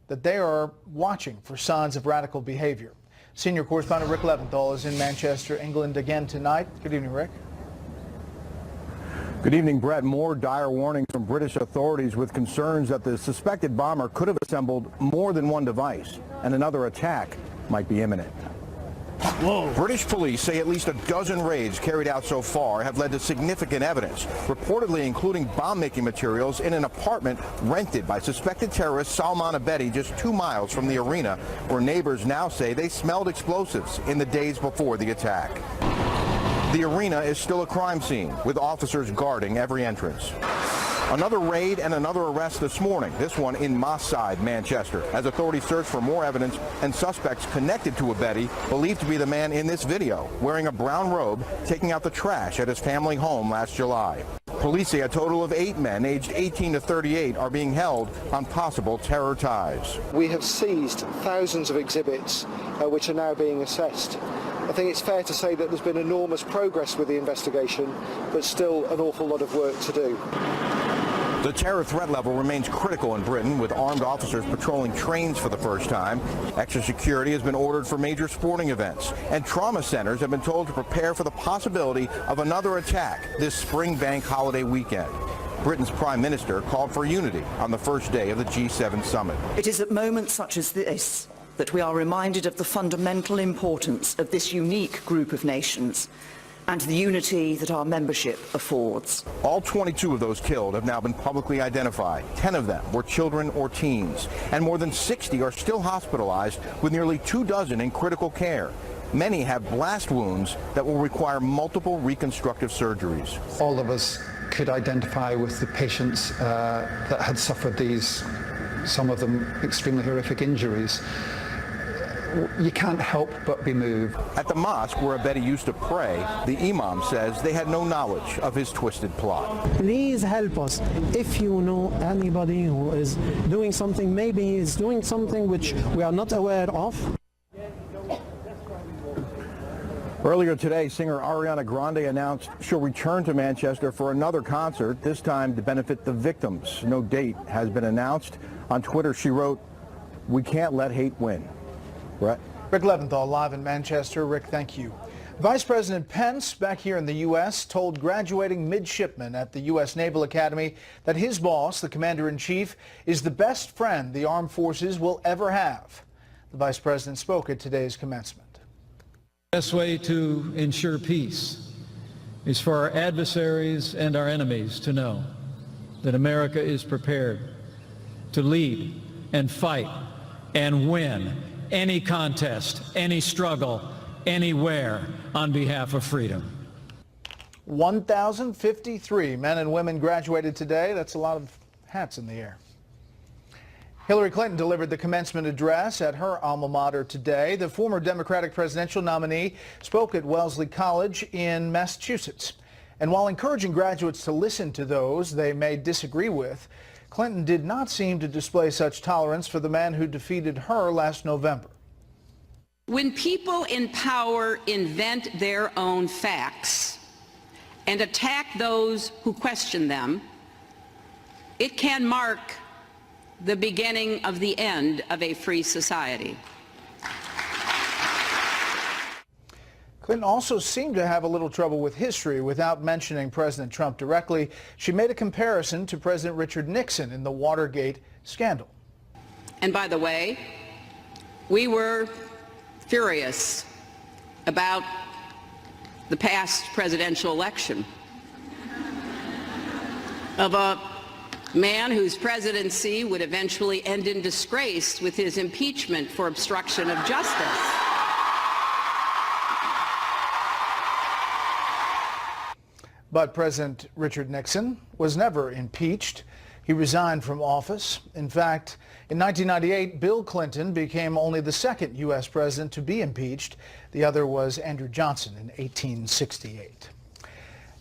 that they are watching for signs of radical behavior. Senior correspondent Rick Leventhal is in Manchester, England again tonight. Good evening, Rick. Good evening, Brett. More dire warnings from British authorities with concerns that the suspected bomber could have assembled more than one device and another attack might be imminent. Whoa. British police say at least a dozen raids carried out so far have led to significant evidence, reportedly including bomb-making materials in an apartment rented by suspected terrorist Salman Abedi just 2 miles from the arena, where neighbors now say they smelled explosives in the days before the attack. The arena is still a crime scene, with officers guarding every entrance. Another raid and another arrest this morning, this one in Moss Side, Manchester, as authorities search for more evidence and suspects connected to Abedi, believed to be the man in this video, wearing a brown robe, taking out the trash at his family home last July. Police say a total of 8 men aged 18 to 38 are being held on possible terror ties. We have seized thousands of exhibits which are now being assessed. I think it's fair to say that there's been enormous progress with the investigation, but still an awful lot of work to do. The terror threat level remains critical in Britain, with armed officers patrolling trains for the first time. Extra security has been ordered for major sporting events, and trauma centers have been told to prepare for the possibility of another attack this spring bank holiday weekend. Britain's Prime Minister called for unity on the first day of the G7 summit. It is at moments such as this that we are reminded of the fundamental importance of this unique group of nations and the unity that our membership affords. All 22 of those killed have now been publicly identified. 10 of them were children or teens, and more than 60 are still hospitalized, with nearly 24 in critical care. Many have blast wounds that will require multiple reconstructive surgeries. All of us could identify with the patients that had suffered these, some of them extremely horrific injuries. You can't help but be moved. At the mosque where Abedi used to pray, the imam says they had no knowledge of his twisted plot. Please help us. If you know anybody who is doing something, maybe he is doing something which we are not aware of. Earlier today, singer Ariana Grande announced she'll return to Manchester for another concert, this time to benefit the victims. No date has been announced. On Twitter, she wrote, "We can't let hate win." Brett? Rick Leventhal live in Manchester. Rick, thank you. Vice President Pence, back here in the U.S., told graduating midshipmen at the U.S. Naval Academy that his boss, the Commander-in-Chief, is the best friend the armed forces will ever have. The Vice President spoke at today's commencement. The best way to ensure peace is for our adversaries and our enemies to know that America is prepared to lead and fight and win any contest, any struggle, anywhere on behalf of freedom. 1,053 men and women graduated today. That's a lot of hats in the air. Hillary Clinton delivered the commencement address at her alma mater today. The former Democratic presidential nominee spoke at Wellesley College in Massachusetts. And while encouraging graduates to listen to those they may disagree with, Clinton did not seem to display such tolerance for the man who defeated her last November. When people in power invent their own facts and attack those who question them, it can mark the beginning of the end of a free society. Clinton also seemed to have a little trouble with history. Without mentioning President Trump directly, she made a comparison to President Richard Nixon in the Watergate scandal. And by the way, we were furious about the past presidential election of a man whose presidency would eventually end in disgrace with his impeachment for obstruction of justice. But President Richard Nixon was never impeached. He resigned from office. In fact, in 1998, Bill Clinton became only the second U.S. president to be impeached. The other was Andrew Johnson in 1868.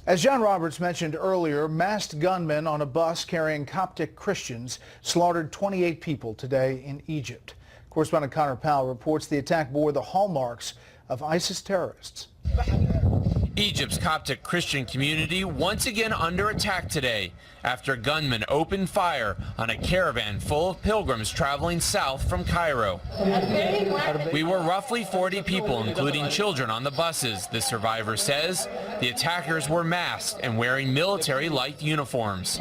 As John Roberts mentioned earlier, masked gunmen on a bus carrying Coptic Christians slaughtered 28 people today in Egypt. Correspondent Connor Powell reports the attack bore the hallmarks of ISIS terrorists. Egypt's Coptic Christian community once again under attack today after gunmen opened fire on a caravan full of pilgrims traveling south from Cairo. We were roughly 40 people, including children, on the buses, the survivor says. The attackers were masked and wearing military-like uniforms.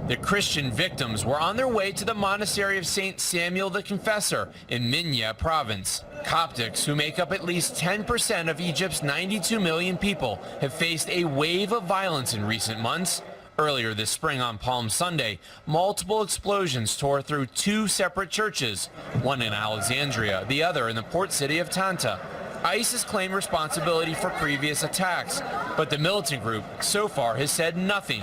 The Christian victims were on their way to the monastery of St. Samuel the Confessor in Minya province. Coptics, who make up at least 10% of Egypt's 92 million people, have faced a wave of violence in recent months. Earlier this spring on Palm Sunday, multiple explosions tore through two separate churches, one in Alexandria, the other in the port city of Tanta. ISIS claimed responsibility for previous attacks, but the militant group so far has said nothing.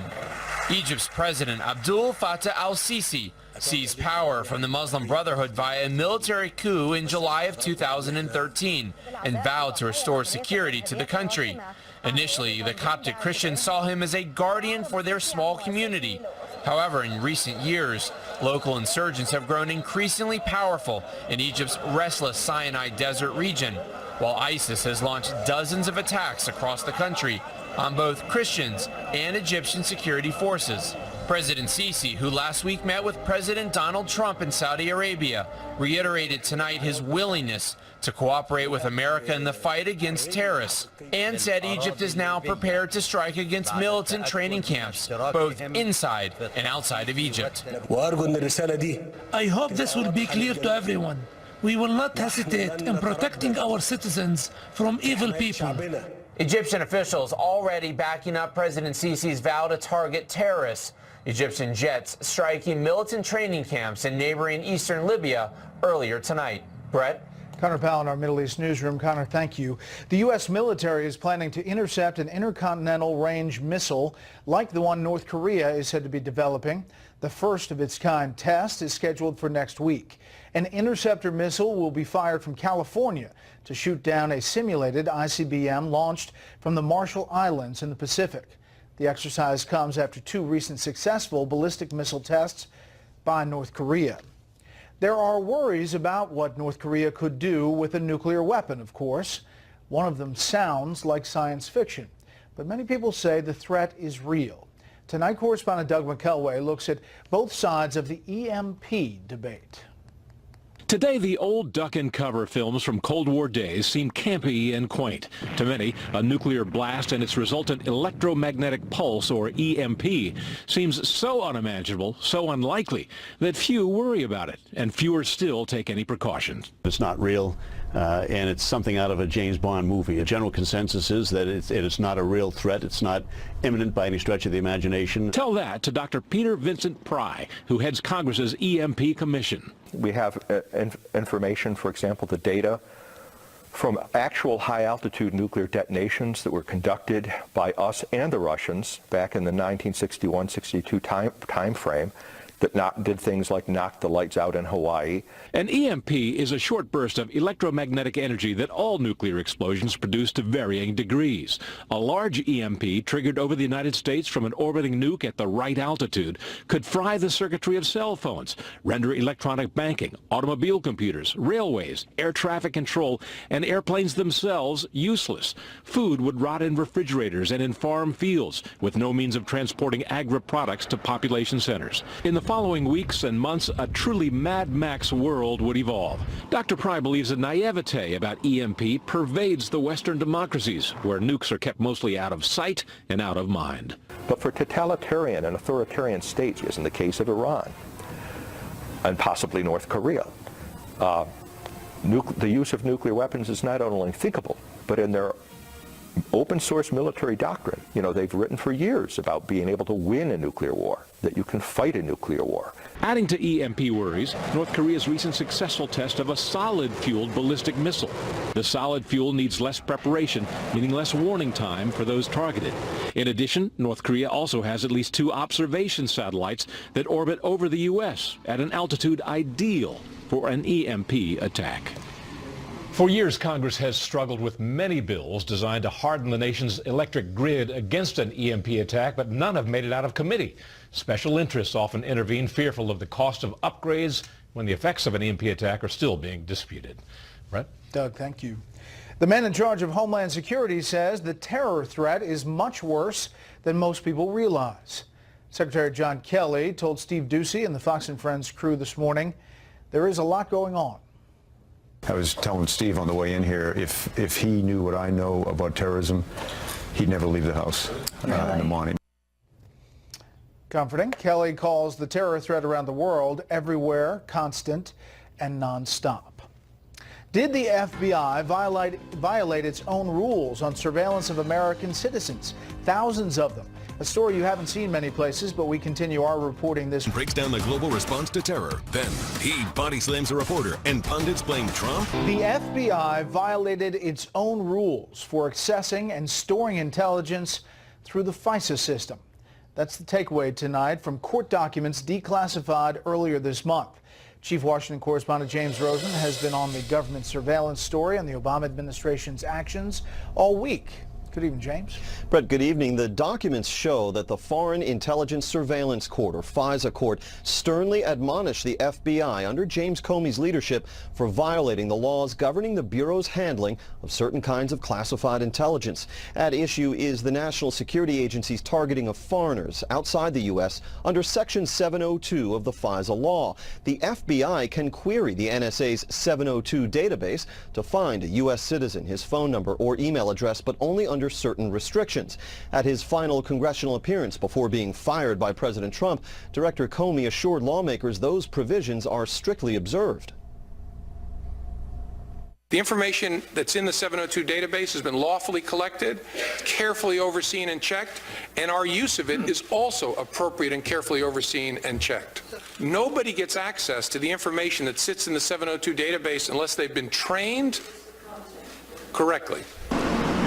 Egypt's President Abdul Fattah al-Sisi seized power from the Muslim Brotherhood via a military coup in July of 2013 and vowed to restore security to the country. Initially, the Coptic Christians saw him as a guardian for their small community. However, in recent years, local insurgents have grown increasingly powerful in Egypt's restless Sinai Desert region, while ISIS has launched dozens of attacks across the country on both Christians and Egyptian security forces. President Sisi, who last week met with President Donald Trump in Saudi Arabia, reiterated tonight his willingness to cooperate with America in the fight against terrorists and said Egypt is now prepared to strike against militant training camps, both inside and outside of Egypt. I hope this will be clear to everyone. We will not hesitate in protecting our citizens from evil people. Egyptian officials already backing up President Sisi's vow to target terrorists. Egyptian jets striking militant training camps in neighboring eastern Libya earlier tonight. Brett? Connor Powell in our Middle East newsroom. Connor, thank you. The U.S. military is planning to intercept an intercontinental range missile like the one North Korea is said to be developing. The first of its kind test is scheduled for next week. An interceptor missile will be fired from California to shoot down a simulated ICBM launched from the Marshall Islands in the Pacific. The exercise comes after 2 recent successful ballistic missile tests by North Korea. There are worries about what North Korea could do with a nuclear weapon, of course. One of them sounds like science fiction, but many people say the threat is real. Tonight, correspondent Doug McElway looks at both sides of the EMP debate. Today, the old duck and cover films from Cold War days seem campy and quaint. To many, a nuclear blast and its resultant electromagnetic pulse, or EMP, seems so unimaginable, so unlikely, that few worry about it, and fewer still take any precautions. It's not real, and it's something out of a James Bond movie. A general consensus is that it's not a real threat. It's not imminent by any stretch of the imagination. Tell that to Dr. Peter Vincent Pry, who heads Congress's EMP Commission. We have information, for example, the data from actual high-altitude nuclear detonations that were conducted by us and the Russians back in the 1961-62 time frame that did things like knock the lights out in Hawaii. An EMP is a short burst of electromagnetic energy that all nuclear explosions produce to varying degrees. A large EMP triggered over the United States from an orbiting nuke at the right altitude could fry the circuitry of cell phones, render electronic banking, automobile computers, railways, air traffic control, and airplanes themselves useless. Food would rot in refrigerators and in farm fields, with no means of transporting agri-products to population centers. In the following weeks and months, a truly Mad Max world would evolve. Dr. Pry believes a naivete about EMP pervades the Western democracies, where nukes are kept mostly out of sight and out of mind. But for totalitarian and authoritarian states, as in the case of Iran and possibly North Korea, the use of nuclear weapons is not only unthinkable, but in their open source military doctrine, they've written for years about being able to win a nuclear war, that you can fight a nuclear war. Adding to EMP worries, North Korea's recent successful test of a solid-fueled ballistic missile. The solid fuel needs less preparation, meaning less warning time for those targeted. In addition, North Korea also has at least 2 observation satellites that orbit over the U.S. at an altitude ideal for an EMP attack. For years, Congress has struggled with many bills designed to harden the nation's electric grid against an EMP attack, but none have made it out of committee. Special interests often intervene, fearful of the cost of upgrades when the effects of an EMP attack are still being disputed. Brett? Doug, thank you. The man in charge of Homeland Security says the terror threat is much worse than most people realize. Secretary John Kelly told Steve Doocy and the Fox and Friends crew this morning there is a lot going on. I was telling Steve on the way in here, if he knew what I know about terrorism, he'd never leave the house in the morning. Comforting. Kelly calls the terror threat around the world everywhere, constant, and nonstop. Did the FBI violate its own rules on surveillance of American citizens? Thousands of them. A story you haven't seen many places, but we continue our reporting this. Breaks down the global response to terror. Then he body slams a reporter and pundits blame Trump. The FBI violated its own rules for accessing and storing intelligence through the FISA system. That's the takeaway tonight from court documents declassified earlier this month. Chief Washington correspondent James Rosen has been on the government surveillance story and the Obama administration's actions all week. Good evening, James. Brett, good evening. The documents show that the Foreign Intelligence Surveillance Court, or FISA court, sternly admonished the FBI under James Comey's leadership for violating the laws governing the Bureau's handling of certain kinds of classified intelligence. At issue is the National Security Agency's targeting of foreigners outside the U.S. under Section 702 of the FISA law. The FBI can query the NSA's 702 database to find a U.S. citizen, his phone number or email address, but only under certain restrictions. At his final congressional appearance before being fired by President Trump, Director Comey assured lawmakers those provisions are strictly observed. The information that's in the 702 database has been lawfully collected, carefully overseen and checked, and our use of it is also appropriate and carefully overseen and checked. Nobody gets access to the information that sits in the 702 database unless they've been trained correctly.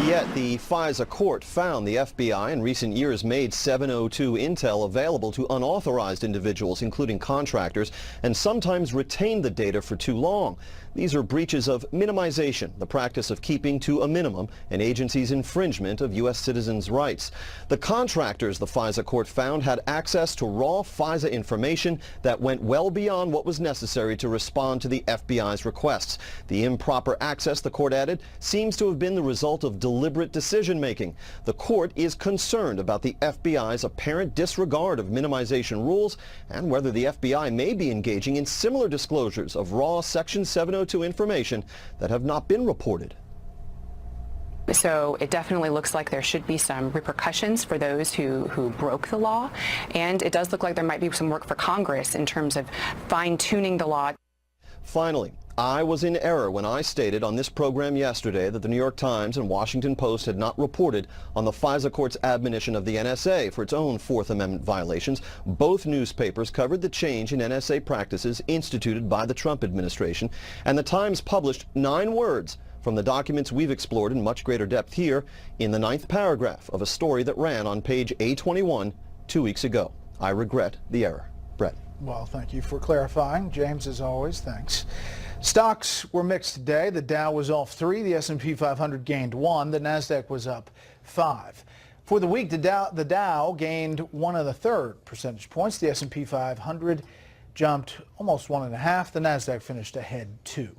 Yet the FISA court found the FBI in recent years made 702 intel available to unauthorized individuals, including contractors, and sometimes retained the data for too long. These are breaches of minimization, the practice of keeping to a minimum an agency's infringement of U.S. citizens' rights. The contractors the FISA court found had access to raw FISA information that went well beyond what was necessary to respond to the FBI's requests. The improper access, the court added, seems to have been the result of deliberate decision-making. The court is concerned about the FBI's apparent disregard of minimization rules and whether the FBI may be engaging in similar disclosures of raw Section 702 information that have not been reported. So it definitely looks like there should be some repercussions for those who broke the law, and it does look like there might be some work for Congress in terms of fine-tuning the law. Finally, I was in error when I stated on this program yesterday that the New York Times and Washington Post had not reported on the FISA court's admonition of the NSA for its own Fourth Amendment violations. Both newspapers covered the change in NSA practices instituted by the Trump administration, and the Times published 9 words from the documents we've explored in much greater depth here in the 9th paragraph of a story that ran on page A21 2 weeks ago. I regret the error. Brett. Well, thank you for clarifying. James, as always, thanks. Stocks were mixed today. The Dow was off 3, the S&P 500 gained 1, the Nasdaq was up 5. For the week, the Dow gained 1 1/3 percentage points. The S&P 500 jumped almost 1.5. The Nasdaq finished ahead 2.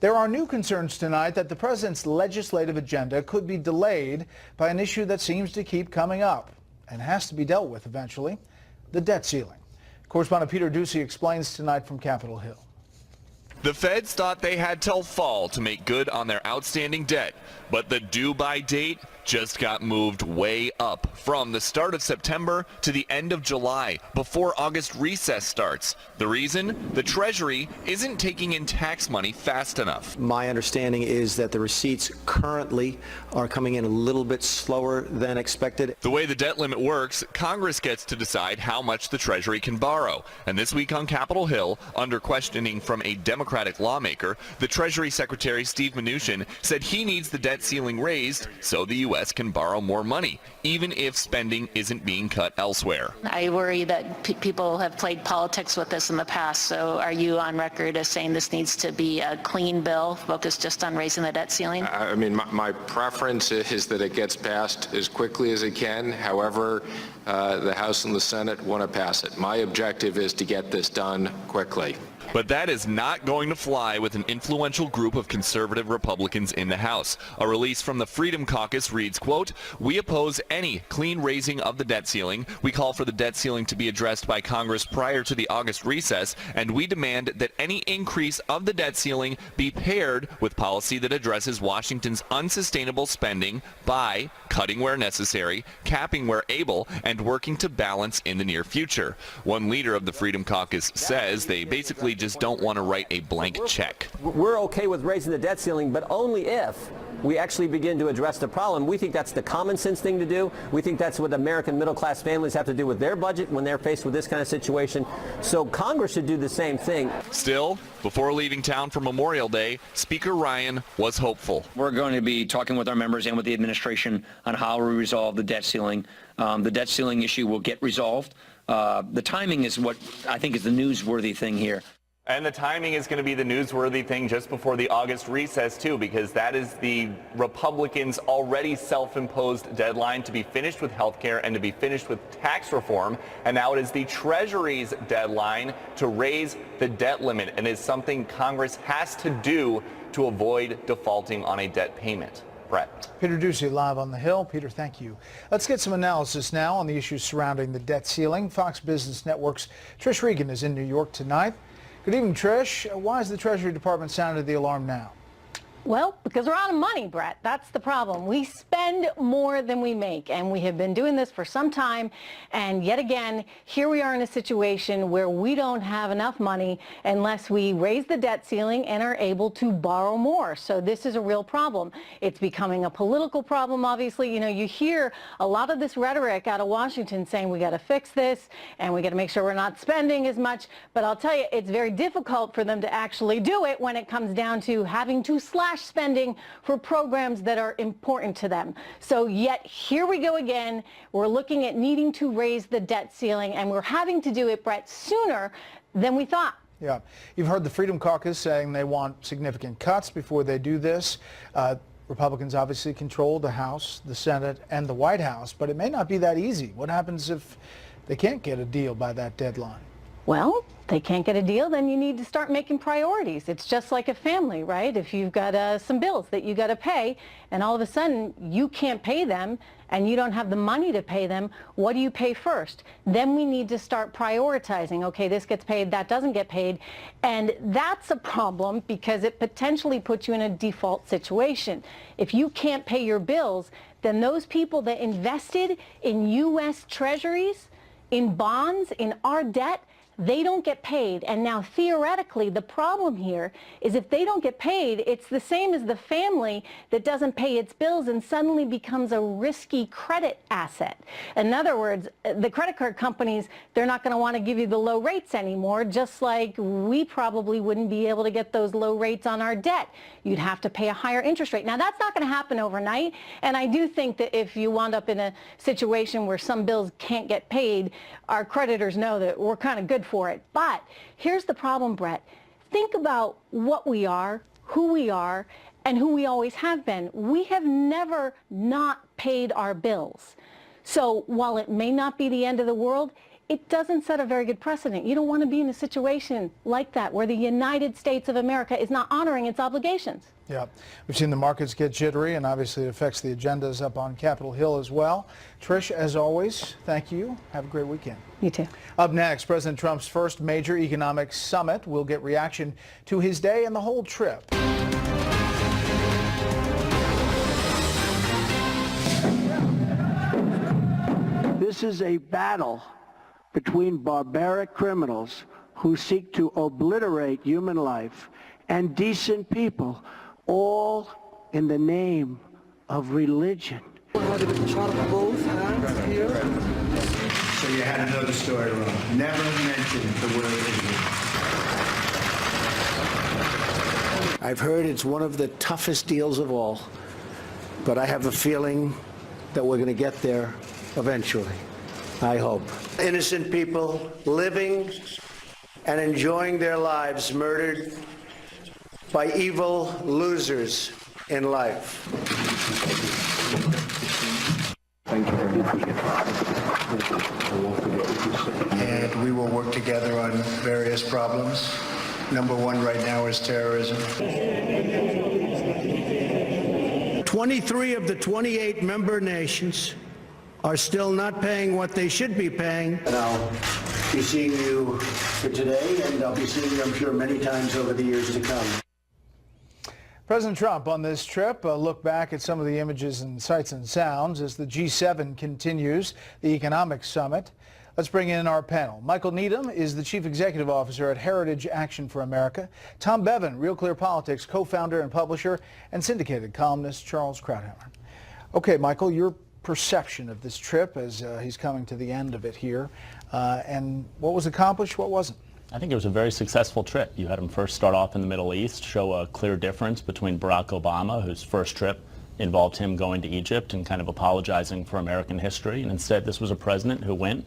There are new concerns tonight that the president's legislative agenda could be delayed by an issue that seems to keep coming up and has to be dealt with eventually, the debt ceiling. Correspondent Peter Ducey explains tonight from Capitol Hill. The feds thought they had till fall to make good on their outstanding debt, but the due-by date just got moved way up from the start of September to the end of July before August recess starts. The reason? The Treasury isn't taking in tax money fast enough. My understanding is that the receipts currently are coming in a little bit slower than expected. The way the debt limit works, Congress gets to decide how much the Treasury can borrow. And this week on Capitol Hill, under questioning from a Democratic lawmaker, the Treasury Secretary Steve Mnuchin said he needs the debt ceiling raised so the U.S. can borrow more money, even if spending isn't being cut elsewhere. I worry that people have played politics with this in the past, so are you on record as saying this needs to be a clean bill focused just on raising the debt ceiling? I mean, my preference is that it gets passed as quickly as it can. However, the House and the Senate want to pass it. My objective is to get this done quickly. But that is not going to fly with an influential group of conservative Republicans in the House. A release from the Freedom Caucus reads, quote, "We oppose any clean raising of the debt ceiling. We call for the debt ceiling to be addressed by Congress prior to the August recess, and we demand that any increase of the debt ceiling be paired with policy that addresses Washington's unsustainable spending by cutting where necessary, capping where able, and working to balance in the near future." One leader of the Freedom Caucus says they basically just don't want to write a blank check. We're okay with raising the debt ceiling, but only if we actually begin to address the problem. We think that's the common sense thing to do. We think that's what American middle-class families have to do with their budget when they're faced with this kind of situation. So Congress should do the same thing. Still, before leaving town for Memorial Day, Speaker Ryan was hopeful. We're going to be talking with our members and with the administration on how we resolve the debt ceiling. The debt ceiling issue will get resolved. The timing is what I think is the newsworthy thing here. And the timing is going to be the newsworthy thing just before the August recess, too, because that is the Republicans' already self-imposed deadline to be finished with health care and to be finished with tax reform. And now it is the Treasury's deadline to raise the debt limit, and it's something Congress has to do to avoid defaulting on a debt payment. Brett. Peter Doocy live on the Hill. Peter, thank you. Let's get some analysis now on the issues surrounding the debt ceiling. Fox Business Network's Trish Regan is in New York tonight. Good evening, Trish. Why has the Treasury Department sounded the alarm now? Well, because we're out of money, Brett. That's the problem. We spend more than we make, and we have been doing this for some time. And yet again, here we are in a situation where we don't have enough money unless we raise the debt ceiling and are able to borrow more. So this is a real problem. It's becoming a political problem, obviously. You know, you hear a lot of this rhetoric out of Washington saying we got to fix this and we got to make sure we're not spending as much. But I'll tell you, it's very difficult for them to actually do it when it comes down to having to slash spending for programs that are important to them. So yet here we go again. We're looking at needing to raise the debt ceiling, and we're having to do it, Brett, sooner than we thought. Yeah. You've heard the Freedom Caucus saying they want significant cuts before they do this. Republicans obviously control the House, the Senate, and the White House, but it may not be that easy. What happens if they can't get a deal by that deadline? Well, they can't get a deal, then you need to start making priorities. It's just like a family, right? If you've got some bills that you got to pay, and all of a sudden you can't pay them, and you don't have the money to pay them, what do you pay first? Then we need to start prioritizing. Okay, this gets paid, that doesn't get paid. And that's a problem because it potentially puts you in a default situation. If you can't pay your bills, then those people that invested in U.S. Treasuries, in bonds, in our debt, they don't get paid. And now theoretically, the problem here is if they don't get paid, it's the same as the family that doesn't pay its bills and suddenly becomes a risky credit asset. In other words, the credit card companies, they're not going to want to give you the low rates anymore, just like we probably wouldn't be able to get those low rates on our debt. You'd have to pay a higher interest rate. Now, that's not going to happen overnight. And I do think that if you wound up in a situation where some bills can't get paid, our creditors know that we're kind of good for it. But here's the problem, Brett. Think about what we are, who we are, and who we always have been. We have never not paid our bills. So while it may not be the end of the world, it doesn't set a very good precedent. You don't want to be in a situation like that where the United States of America is not honoring its obligations. Yeah, we've seen the markets get jittery, and obviously it affects the agendas up on Capitol Hill as well. Trish, as always, thank you. Have a great weekend. You too. Up next, President Trump's first major economic summit. We'll get reaction to his day and the whole trip. This is a battle between barbaric criminals who seek to obliterate human life and decent people, all in the name of religion. So you had another story wrong. Never mentioned the word Israel. I've heard it's one of the toughest deals of all, but I have a feeling that we're going to get there eventually. I hope. Innocent people living and enjoying their lives murdered by evil losers in life. Thank you very much. And we will work together on various problems. Number one right now is terrorism. 23 of the 28 member nations are still not paying what they should be paying. And I'll be seeing you for today, and I'll be seeing you, I'm sure, many times over the years to come. President Trump on this trip, a look back at some of the images and sights and sounds as the G7 continues the economic summit. Let's bring in our panel. Michael Needham is the Chief Executive Officer at Heritage Action for America. Tom Bevan, Real Clear Politics co-founder and publisher, and syndicated columnist Charles Krauthammer. Okay, Michael, your perception of this trip as he's coming to the end of it here, and what was accomplished, what wasn't? I think it was a very successful trip. You had him first start off in the Middle East, show a clear difference between Barack Obama, whose first trip involved him going to Egypt and kind of apologizing for American history, and instead this was a president who went,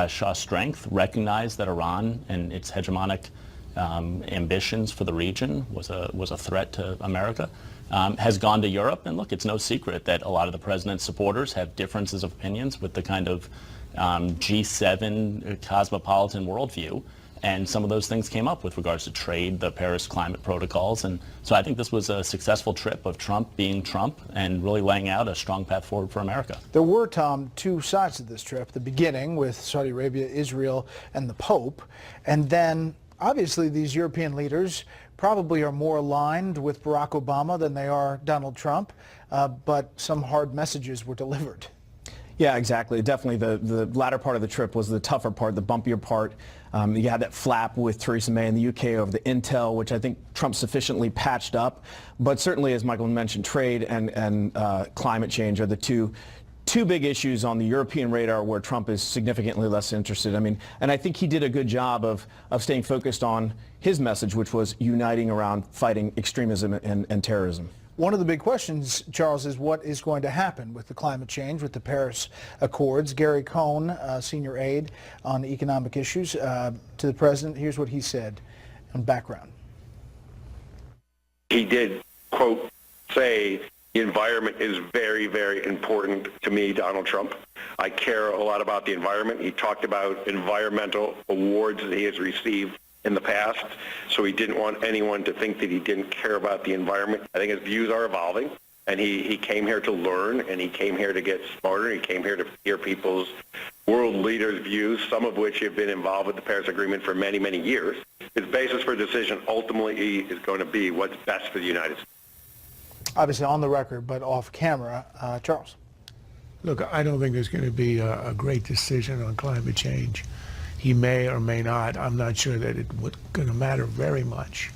saw strength, recognized that Iran and its hegemonic ambitions for the region, was a threat to America, has gone to Europe. And look, it's no secret that a lot of the president's supporters have differences of opinions with the kind of G7 cosmopolitan worldview. And some of those things came up with regards to trade, the Paris climate protocols. And so I think this was a successful trip of Trump being Trump and really laying out a strong path forward for America. There were, Tom, two sides to this trip. The beginning with Saudi Arabia, Israel, and the Pope. And then, obviously, these European leaders probably are more aligned with Barack Obama than they are Donald Trump. But some hard messages were delivered. Yeah, exactly. Definitely the latter part of the trip was the tougher part, the bumpier part. You had that flap with Theresa May in the UK over the intel, which I think Trump sufficiently patched up. But certainly, as Michael mentioned, trade and climate change are the two big issues on the European radar where Trump is significantly less interested. I mean, and I think he did a good job of staying focused on his message, which was uniting around fighting extremism and terrorism. One of the big questions, Charles, is what is going to happen with the climate change, with the Paris Accords. Gary Cohn, senior aide on economic issues to the president, here's what he said in background. He did, quote, say, the environment is very, very important to me, Donald Trump. I care a lot about the environment. He talked about environmental awards that he has received in the past, so he didn't want anyone to think that he didn't care about the environment. I think his views are evolving, and he came here to learn, and he came here to get smarter. He came here to hear people's world leaders' views, some of which have been involved with the Paris Agreement for many, many years. His basis for decision ultimately is going to be what's best for the United States. Obviously on the record, but off camera. Charles. Look, I don't think there's going to be a great decision on climate change. He may or may not. I'm not sure that it's going to matter very much.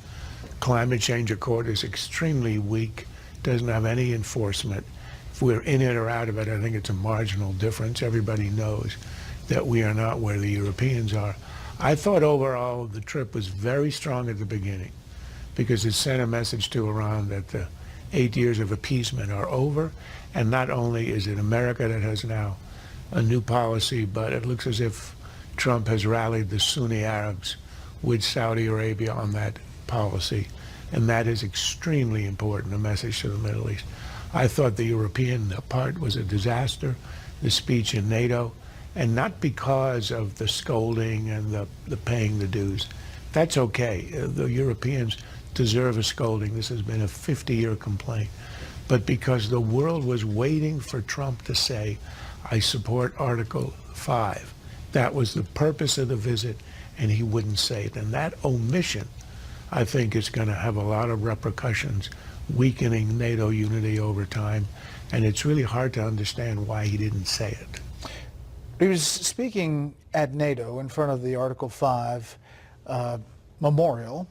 Climate change accord is extremely weak, doesn't have any enforcement. If we're in it or out of it, I think it's a marginal difference. Everybody knows that we are not where the Europeans are. I thought overall the trip was very strong at the beginning because it sent a message to Iran that the 8 years of appeasement are over. And not only is it America that has now a new policy, but it looks as if Trump has rallied the Sunni Arabs with Saudi Arabia on that policy, and that is extremely important, a message to the Middle East. I thought the European part was a disaster, the speech in NATO, and not because of the scolding and the paying the dues. That's okay. The Europeans deserve a scolding. This has been a 50-year complaint. But because the world was waiting for Trump to say, I support Article 5. That was the purpose of the visit, and he wouldn't say it. And that omission, I think, is going to have a lot of repercussions, weakening NATO unity over time. And it's really hard to understand why he didn't say it. He was speaking at NATO in front of the Article 5 memorial.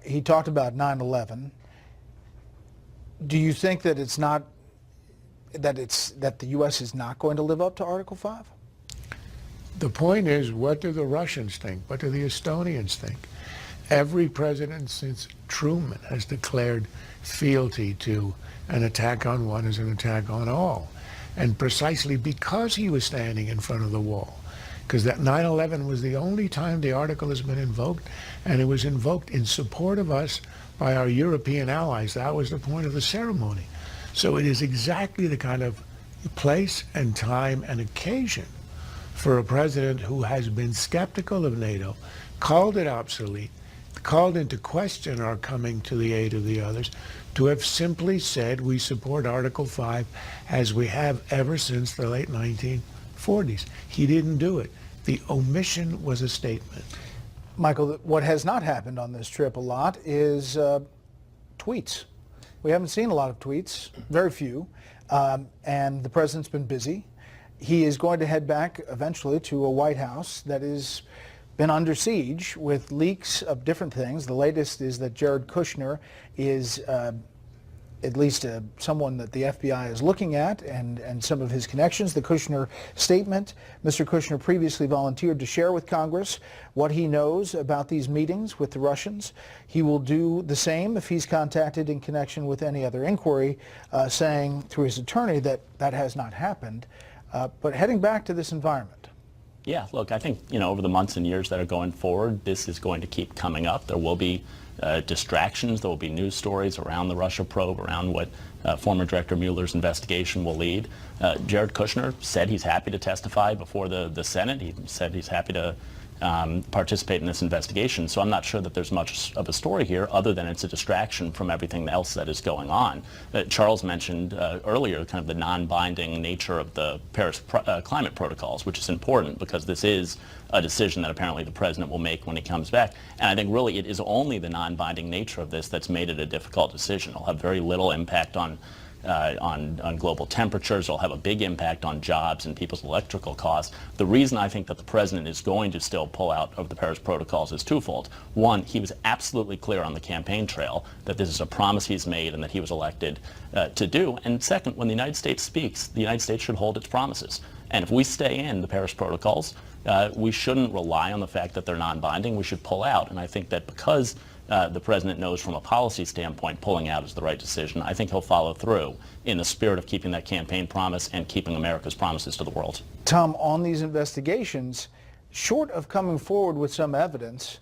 He talked about 9/11. Do you think that it's not that the U.S. is not going to live up to Article 5? The point is, what do the Russians think? What do the Estonians think? Every president since Truman has declared fealty to an attack on one is an attack on all. And precisely because he was standing in front of the wall, because that 9/11 was the only time the article has been invoked, and it was invoked in support of us by our European allies. That was the point of the ceremony. So it is exactly the kind of place and time and occasion for a president who has been skeptical of NATO, called it obsolete, called into question our coming to the aid of the others, to have simply said we support Article 5 as we have ever since the late 1940s. He didn't do it. The omission was a statement. Michael, what has not happened on this trip a lot is tweets. We haven't seen a lot of tweets, very few, and the president's been busy. He is going to head back eventually to a White House that has been under siege with leaks of different things. The latest is that Jared Kushner is at least someone that the FBI is looking at, and some of his connections. The Kushner statement, Mr. Kushner previously volunteered to share with Congress what he knows about these meetings with the Russians. He will do the same if he's contacted in connection with any other inquiry, saying through his attorney that that has not happened. But heading back to this environment. Yeah, look, I think, over the months and years that are going forward, this is going to keep coming up. There will be distractions. There will be news stories around the Russia probe, around what former Director Mueller's investigation will lead. Jared Kushner said he's happy to testify before the Senate. He said he's happy to participate in this investigation. So I'm not sure that there's much of a story here other than it's a distraction from everything else that is going on. Charles mentioned earlier kind of the non-binding nature of the Paris climate protocols, which is important because this is a decision that apparently the president will make when he comes back. And I think really it is only the non-binding nature of this that's made it a difficult decision. It'll have very little impact on global temperatures. It'll have a big impact on jobs and people's electrical costs. The reason I think that the president is going to still pull out of the Paris protocols is twofold. One, he was absolutely clear on the campaign trail that this is a promise he's made and that he was elected to do. And second, when the United States speaks, the United States should hold its promises. And if we stay in the Paris protocols, we shouldn't rely on the fact that they're non-binding. We should pull out. And I think that because the president knows from a policy standpoint pulling out is the right decision, I think he'll follow through in the spirit of keeping that campaign promise and keeping America's promises to the world. Tom, on these investigations, short of coming forward with some evidence,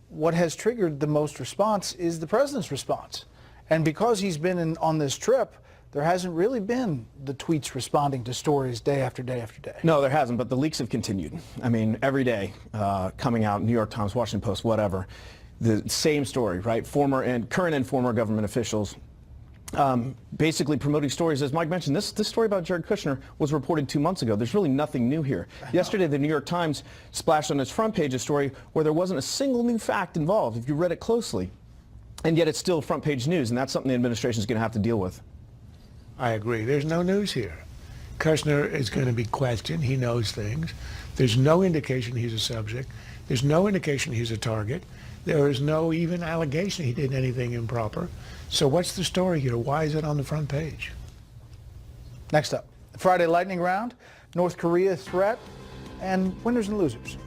what has triggered the most response is the president's response. And because he's been on this trip, there hasn't really been the tweets responding to stories day after day after day. No, there hasn't, but the leaks have continued. I mean, every day coming out, New York Times, Washington Post, whatever. The same story, right? Current and former government officials basically promoting stories. As Mike mentioned, this story about Jared Kushner was reported 2 months ago. There's really nothing new here. Yesterday, the New York Times splashed on its front page a story where there wasn't a single new fact involved, if you read it closely. And yet it's still front page news, and that's something the administration is going to have to deal with. I agree. There's no news here. Kushner is going to be questioned. He knows things. There's no indication he's a subject. There's no indication he's a target. There is no even allegation he did anything improper. So what's the story here? Why is it on the front page? Next up, Friday lightning round, North Korea threat, and winners and losers.